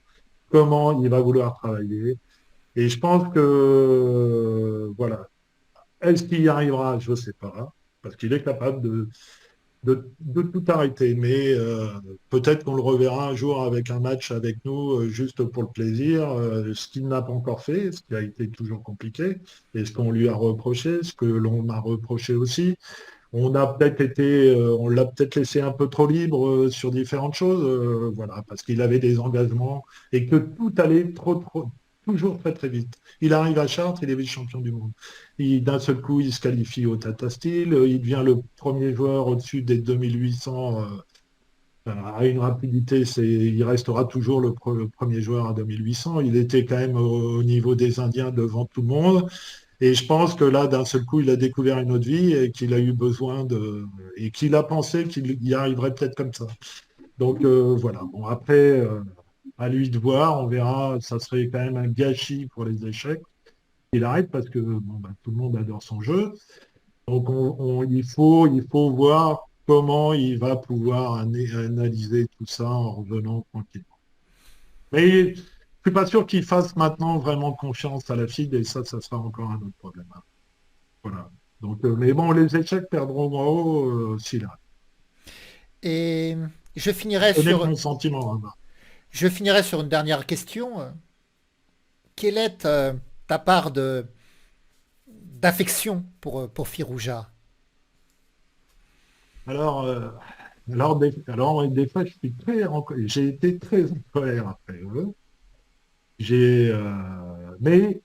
comment il va vouloir travailler. Et je pense que, voilà, est-ce qu'il y arrivera? Je ne sais pas, parce qu'il est capable de tout arrêter. Mais peut-être qu'on le reverra un jour avec un match avec nous, juste pour le plaisir, ce qu'il n'a pas encore fait, ce qui a été toujours compliqué, et ce qu'on lui a reproché, ce que l'on m'a reproché aussi. On l'a peut-être laissé un peu trop libre sur différentes choses, voilà, parce qu'il avait des engagements et que tout allait toujours très très vite. Il arrive à Chartres, il est vice-champion du monde. D'un seul coup, il se qualifie au Tata Steel, il devient le premier joueur au-dessus des 2800 à une rapidité, il restera toujours le premier joueur à 2800. Il était quand même au niveau des Indiens devant tout le monde. Et je pense que là, d'un seul coup, il a découvert une autre vie et qu'il a eu besoin et qu'il a pensé qu'il y arriverait peut-être comme ça. Donc voilà. Bon, après, à lui de voir, on verra. Ça serait quand même un gâchis pour les échecs. Il arrête parce que bon, bah, tout le monde adore son jeu. Donc il faut voir comment il va pouvoir analyser tout ça en revenant tranquillement. Mais je suis pas sûr qu'il fasse maintenant vraiment confiance à la FIDE et ça sera encore un autre problème, hein. Voilà. Donc, mais bon, les échecs perdront en haut s'il arrive. Et je finirai Ce n'est que sur, mon sentiment, hein. je finirai sur une dernière question. Quelle est ta part d'affection pour Firouja? Alors, des fois, j'ai été très en colère après eux. Mais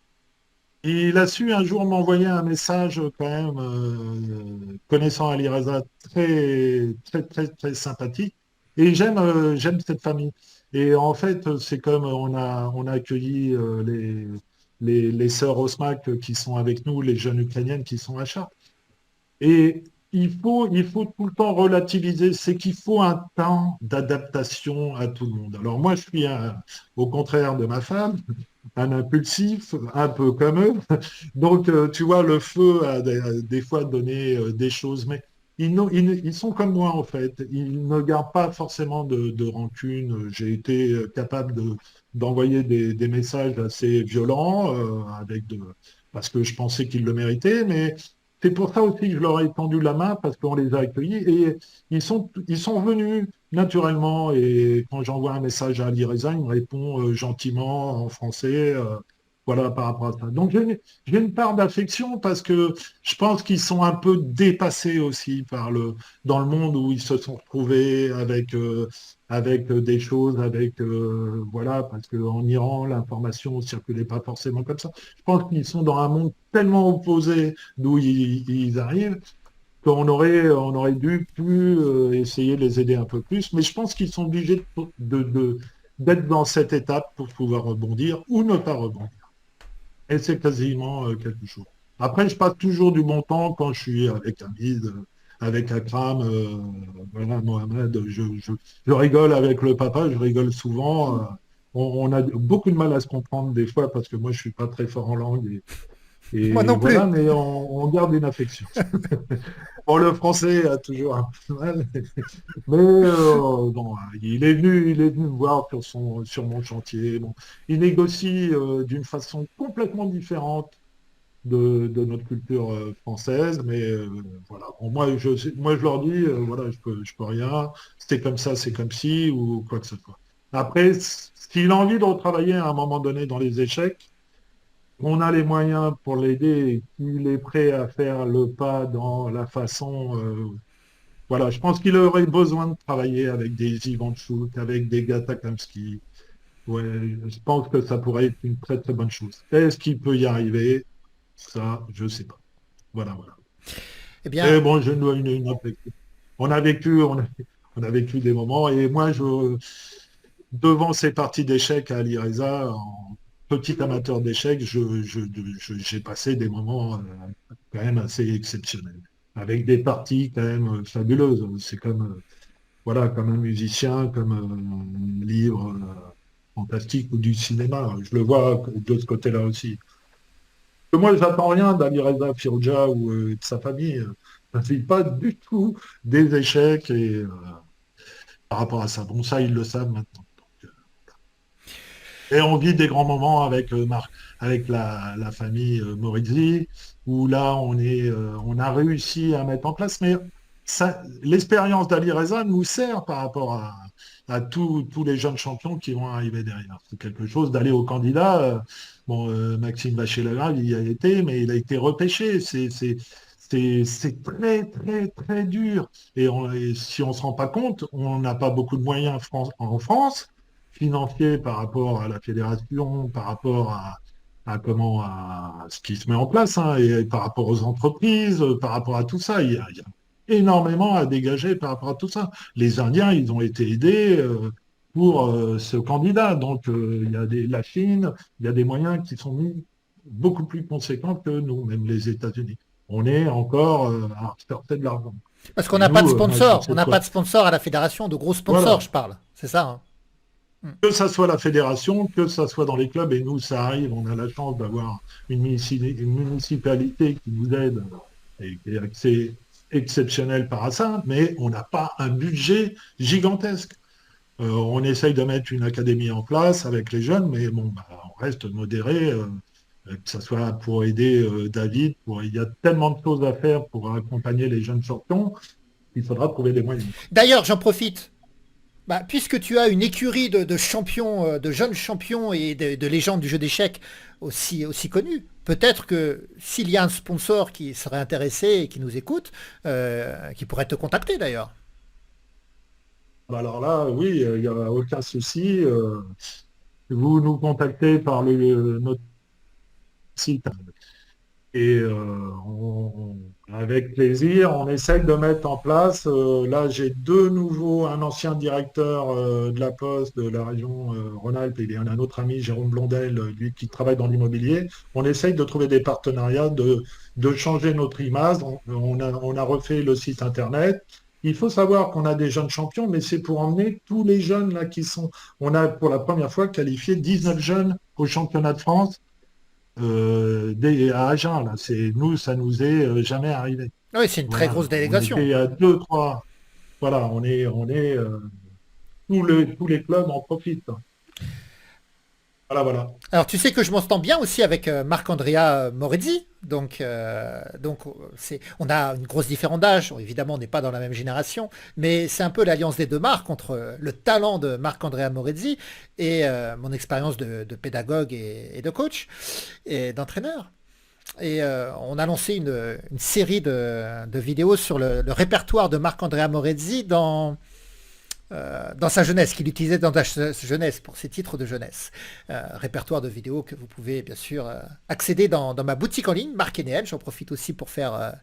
il a su un jour m'envoyer un message quand même, connaissant Ali Reza, très, très, très, très sympathique. Et j'aime cette famille. Et en fait, c'est comme on a accueilli les sœurs Osmak qui sont avec nous, les jeunes Ukrainiennes qui sont à Chartres. Et il faut tout le temps relativiser, c'est qu'il faut un temps d'adaptation à tout le monde. Alors moi, je suis au contraire de ma femme, un impulsif, un peu comme eux. Donc, tu vois, le feu a des fois donné des choses, mais ils sont comme moi, en fait. Ils ne gardent pas forcément de rancune. J'ai été capable d'envoyer des messages assez violents, parce que je pensais qu'ils le méritaient, mais c'est pour ça aussi que je leur ai tendu la main, parce qu'on les a accueillis, et ils sont venus naturellement, et quand j'envoie un message à Ali Reza, il me répond gentiment en français, voilà, par rapport à ça. Donc j'ai une part d'affection parce que je pense qu'ils sont un peu dépassés aussi dans le monde où ils se sont retrouvés avec des choses, voilà, parce qu'en Iran, l'information ne circulait pas forcément comme ça. Je pense qu'ils sont dans un monde tellement opposé d'où ils arrivent qu'on aurait dû plus essayer de les aider un peu plus, mais je pense qu'ils sont obligés d'être dans cette étape pour pouvoir rebondir ou ne pas rebondir. Et c'est quasiment quelque chose. Après, je passe toujours du bon temps quand je suis avec Hamid, avec Akram, voilà, Mohamed. Je rigole avec le papa, je rigole souvent. On a beaucoup de mal à se comprendre des fois parce que moi, je suis pas très fort en langue. Moi Et non voilà, plus. mais on garde une affection. Bon, le français a toujours un peu de mal, mais bon, il est venu me voir sur mon chantier. Bon, il négocie d'une façon complètement différente de notre culture française. Mais voilà. Bon, moi, je leur dis, voilà, je peux rien. C'est comme ça, c'est comme si, ou quoi que ce soit. Après, s'il a envie de retravailler à un moment donné dans les échecs, on a les moyens pour l'aider, qu'il est prêt à faire le pas dans la façon. Voilà, je pense qu'il aurait besoin de travailler avec des Ivan Chouk, avec des Gata Kamsky. Ouais, je pense que ça pourrait être une très très bonne chose. Est-ce qu'il peut y arriver? Ça, je sais pas. Voilà, voilà. Eh Mais bien, bon, je dois une réflexion. On a vécu des moments et moi, devant ces parties d'échecs à Ali Reza, en petit amateur d'échecs, j'ai passé des moments quand même assez exceptionnels, avec des parties quand même fabuleuses. C'est comme, voilà, comme un musicien, comme un livre fantastique ou du cinéma. Je le vois de ce côté-là aussi. Que moi, j'attends rien d'Ali Reza Firouzja ou de sa famille. Ça ne vit pas du tout des échecs et par rapport à ça. Bon, ça, ils le savent maintenant. Et on vit des grands moments avec, avec la famille Morizzi, où là, on a réussi à mettre en place. Mais l'expérience d'Ali Reza nous sert par rapport à tous les jeunes champions qui vont arriver derrière. C'est quelque chose d'aller au candidat. Bon, Maxime Vachier-Lagrave, il y a été, mais il a été repêché. C'est très, très, très dur. Et si on ne se rend pas compte, on n'a pas beaucoup de moyens en France financiers par rapport à la fédération, par rapport à ce qui se met en place, hein, et par rapport aux entreprises, par rapport à tout ça. Il y a énormément à dégager par rapport à tout ça. Les Indiens, ils ont été aidés pour ce candidat. Donc, il y a la Chine, il y a des moyens qui sont mis beaucoup plus conséquents que nous, même les États-Unis. On est encore à rechercher de l'argent. parce qu'on Et n'a pas de nous, moi, sur sponsor. On cette n'a pas fois, de sponsor à la fédération, de gros sponsors, voilà. je parle. C'est ça, hein. Que ça soit la fédération, que ça soit dans les clubs, et nous, ça arrive, on a la chance d'avoir une municipalité qui nous aide et qui est assez exceptionnelle par ça, mais on n'a pas un budget gigantesque. On essaye de mettre une académie en place avec les jeunes, mais bon, bah, on reste modéré, que ce soit pour aider David, il y a tellement de choses à faire pour accompagner les jeunes champions, il faudra trouver des moyens. D'ailleurs, j'en profite. Bah, puisque tu as une écurie de champions, de jeunes champions et de légendes du jeu d'échecs aussi connus, peut-être que s'il y a un sponsor qui serait intéressé et qui nous écoute, qui pourrait te contacter d'ailleurs. Bah alors là, oui, il n'y a aucun souci. Vous nous contactez par notre site et avec plaisir, on essaye de mettre en place. Là, j'ai deux nouveaux, un ancien directeur de la Poste de la région Rhône-Alpes, et il y en a un autre ami, Jérôme Blondel, lui qui travaille dans l'immobilier. On essaye de trouver des partenariats, de changer notre image. On a refait le site internet. Il faut savoir qu'on a des jeunes champions, mais c'est pour emmener tous les jeunes là qui sont. On a pour la première fois qualifié 19 jeunes au championnat de France à Agen. Là, nous, ça nous est jamais arrivé. Oui, c'est une très Voilà, grosse on délégation. était à deux, trois. Voilà, tous les clubs en profitent. Voilà, voilà. Alors tu sais que je m'entends bien aussi avec Marc-Andrea Morizzi, on a une grosse différence d'âge, évidemment on n'est pas dans la même génération, mais c'est un peu l'alliance des deux marques entre le talent de Marc-Andrea Morizzi et mon expérience de pédagogue et de coach et d'entraîneur. Et on a lancé une série de vidéos sur le répertoire de Marc-Andrea Morizzi dans sa jeunesse, qu'il utilisait dans sa jeunesse pour ses titres de jeunesse. Répertoire de vidéos que vous pouvez bien sûr accéder dans ma boutique en ligne, Marc NL. J'en profite aussi pour faire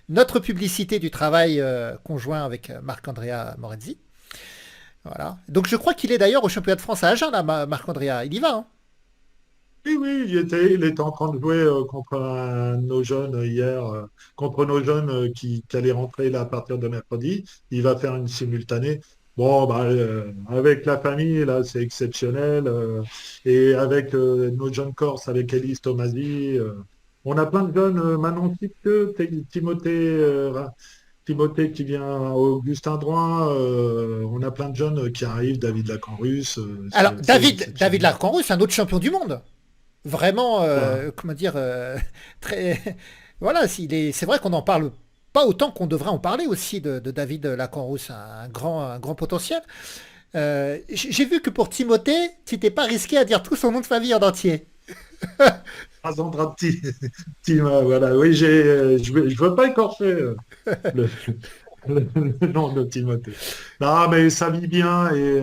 notre publicité du travail conjoint avec Marc-Andrea Morizzi. Voilà. Donc je crois qu'il est d'ailleurs au championnat de France à Agen, là, Marc-Andrea. Il y va, hein. Oui, oui, il était en train de jouer contre un de nos jeunes hier, contre nos jeunes qui allaient rentrer là à partir de mercredi. Il va faire une simultanée. Bon, bah, avec la famille, là, c'est exceptionnel. Et avec nos jeunes Corses, avec Elise Tomasi, on a plein de jeunes, Manon Tipke, Timothée qui vient, Augustin Droin, on a plein de jeunes qui arrivent, David Lacanrus, Alors c'est David exceptionnel. Lacanrou, c'est un autre champion du monde. vraiment, Voilà. comment dire, très... Voilà, c'est vrai qu'on n'en parle pas autant qu'on devrait en parler aussi de David Lacanrousse, un grand potentiel. J'ai vu que pour Timothée, tu t'es pas risqué à dire tout son nom de famille en entier. Sandra Tima, voilà. Oui, je veux pas écorcher le, le nom de Timothée. Non, mais ça vit bien et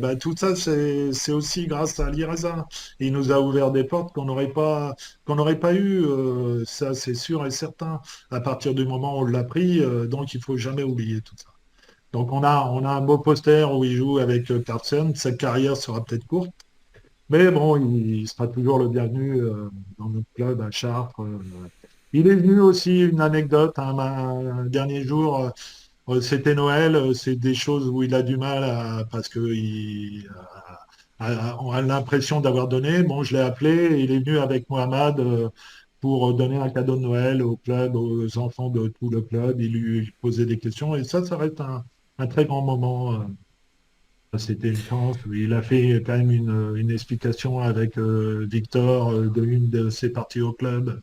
bah, tout ça, c'est aussi grâce à l'IRESA. Il nous a ouvert des portes qu'on n'aurait pas eu, ça c'est sûr et certain, à partir du moment où on l'a pris, donc il faut jamais oublier tout ça. Donc on a un beau poster où il joue avec Carlsen. Sa carrière sera peut-être courte, mais bon, il sera toujours le bienvenu dans notre club à Chartres. Il est venu aussi, une anecdote, un dernier jour, c'était Noël, c'est des choses où il a du mal parce qu'il on a l'impression d'avoir donné. Bon, je l'ai appelé, et il est venu avec Mohamed pour donner un cadeau de Noël au club, aux enfants de tout le club. Il lui posait des questions et ça reste un très grand moment. C'était une chance. Il a fait quand même une explication avec Victor de une de ses parties au club.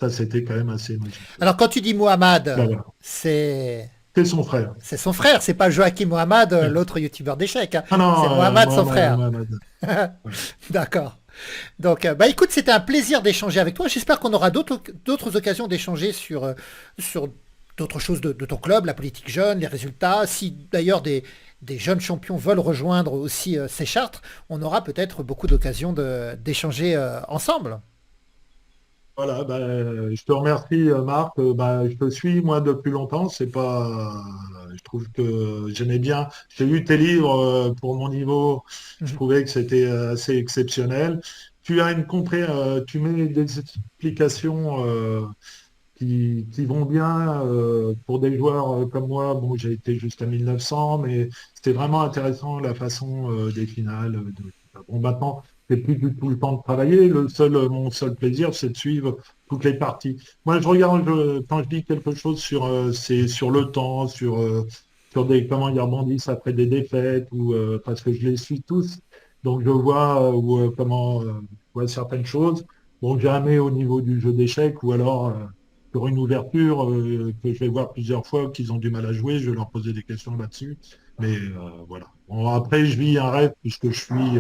Ça, c'était quand même assez magique. Alors quand tu dis Mohamed, Voilà. c'est C'est son frère. c'est son frère, c'est pas Joachim Mohamed, l'autre youtubeur d'échecs, hein. Ah C'est non, Mohamed, son Mohamed, frère. Mohamed. Voilà. D'accord. Donc, bah écoute, c'était un plaisir d'échanger avec toi. J'espère qu'on aura d'autres occasions d'échanger sur d'autres choses de ton club, la politique jeune, les résultats. Si d'ailleurs des jeunes champions veulent rejoindre aussi ces chartres, on aura peut-être beaucoup d'occasions d'échanger ensemble. Voilà, bah, je te remercie, Marc. Bah, je te suis, moi, depuis longtemps. C'est pas, je trouve que j'aimais bien. J'ai lu tes livres pour mon niveau. Je Mhm. trouvais que c'était assez exceptionnel. Tu mets des explications qui vont bien pour des joueurs comme moi. Bon, j'ai été jusqu'à 1900, mais c'était vraiment intéressant la façon des finales. Bon, maintenant, c'est plus du tout le temps de travailler. Mon seul plaisir, c'est de suivre toutes les parties. Moi, je regarde, quand je dis quelque chose c'est sur le temps, sur comment ils rebondissent après des défaites, ou parce que je les suis tous. Donc, je vois je vois certaines choses. Bon, jamais au niveau du jeu d'échecs, ou alors sur une ouverture que je vais voir plusieurs fois, qu'ils ont du mal à jouer, je vais leur poser des questions là-dessus. Mais voilà. Bon, après, je vis un rêve puisque je suis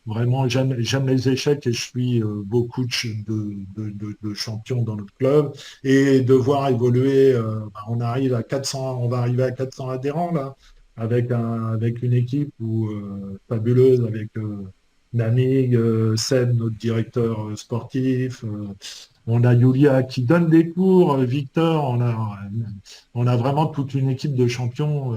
vraiment, j'aime les échecs et je suis beaucoup de champions dans notre club. Et de voir évoluer, on va arriver à 400 adhérents là, avec une équipe fabuleuse, avec Namig, Seb, notre directeur sportif. On a Yulia qui donne des cours, Victor, on a vraiment toute une équipe de champions.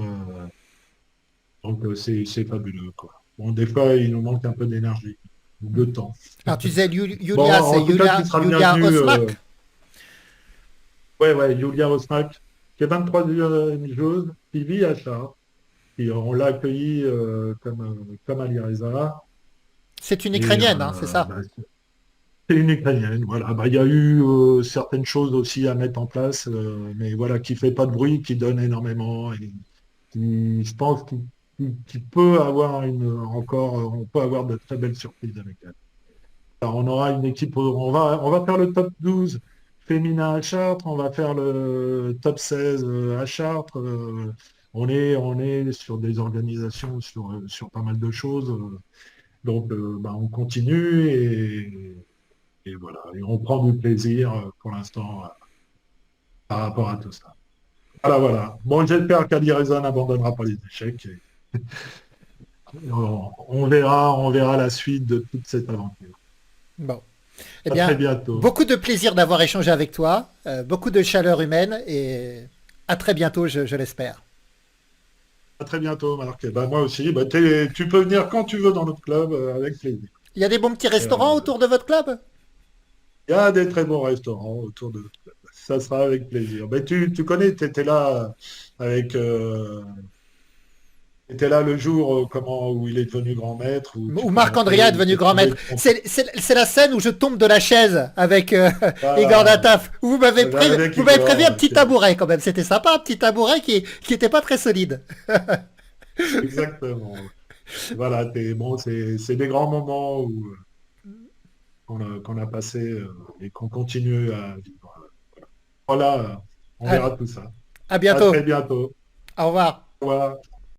Donc c'est fabuleux, quoi. Bon, des fois, il nous manque un peu d'énergie, ou de Mhm. temps. Alors tu disais Bon, Yulia, c'est en tout cas, tu seras le Yulia bienvenu. Osmak. Ouais, ouais, Yulia Osmak, qui est 23e joueuse, qui vit à Chartres. Et on l'a accueillie comme Alireza. C'est une Et Ukrainienne, hein, c'est ça? bah, c'est une Ukrainienne. Voilà. Bah, il y a eu certaines choses aussi à mettre en place, mais voilà, qui fait pas de bruit, qui donne énormément. Et je pense qu'il peut avoir on peut avoir de très belles surprises avec elle. Alors, on aura une équipe, on va faire le top 12 féminin à Chartres, on va faire le top 16 à Chartres. On est sur des organisations, sur pas mal de choses. Donc, bah, on continue et voilà. Et on prend du plaisir pour l'instant par rapport à tout ça. Voilà, voilà. Bon, j'espère qu'Ali Reza n'abandonnera pas les échecs. On verra la suite de toute cette aventure. Bon. Eh À très bien, bientôt. beaucoup de plaisir d'avoir échangé avec toi, beaucoup de chaleur humaine et à très bientôt, je l'espère. À très bientôt, Marc. Et ben, moi aussi. Bah, tu peux venir quand tu veux dans notre club, avec plaisir. Il y a des bons petits restaurants Euh, autour de votre club? Il y a des très bons restaurants autour de notre club. Ça sera avec plaisir. Ben, tu connais, tu étais là avec, t'étais là le jour où il est devenu grand maître, où tu Où Marc-André commentais, est où tu devenu as grand trouvé maître. C'est la scène où je tombe de la chaise avec Igor voilà, Nataf. avec Vous m'avez prévu un Igor. petit tabouret quand même. C'était sympa, un petit tabouret qui était pas très solide. Exactement. Voilà, bon, c'est des grands moments qu'on a passé et qu'on continue à vivre. Voilà, on Allez, verra tout ça. à À bientôt. très bientôt. Au revoir. Au revoir.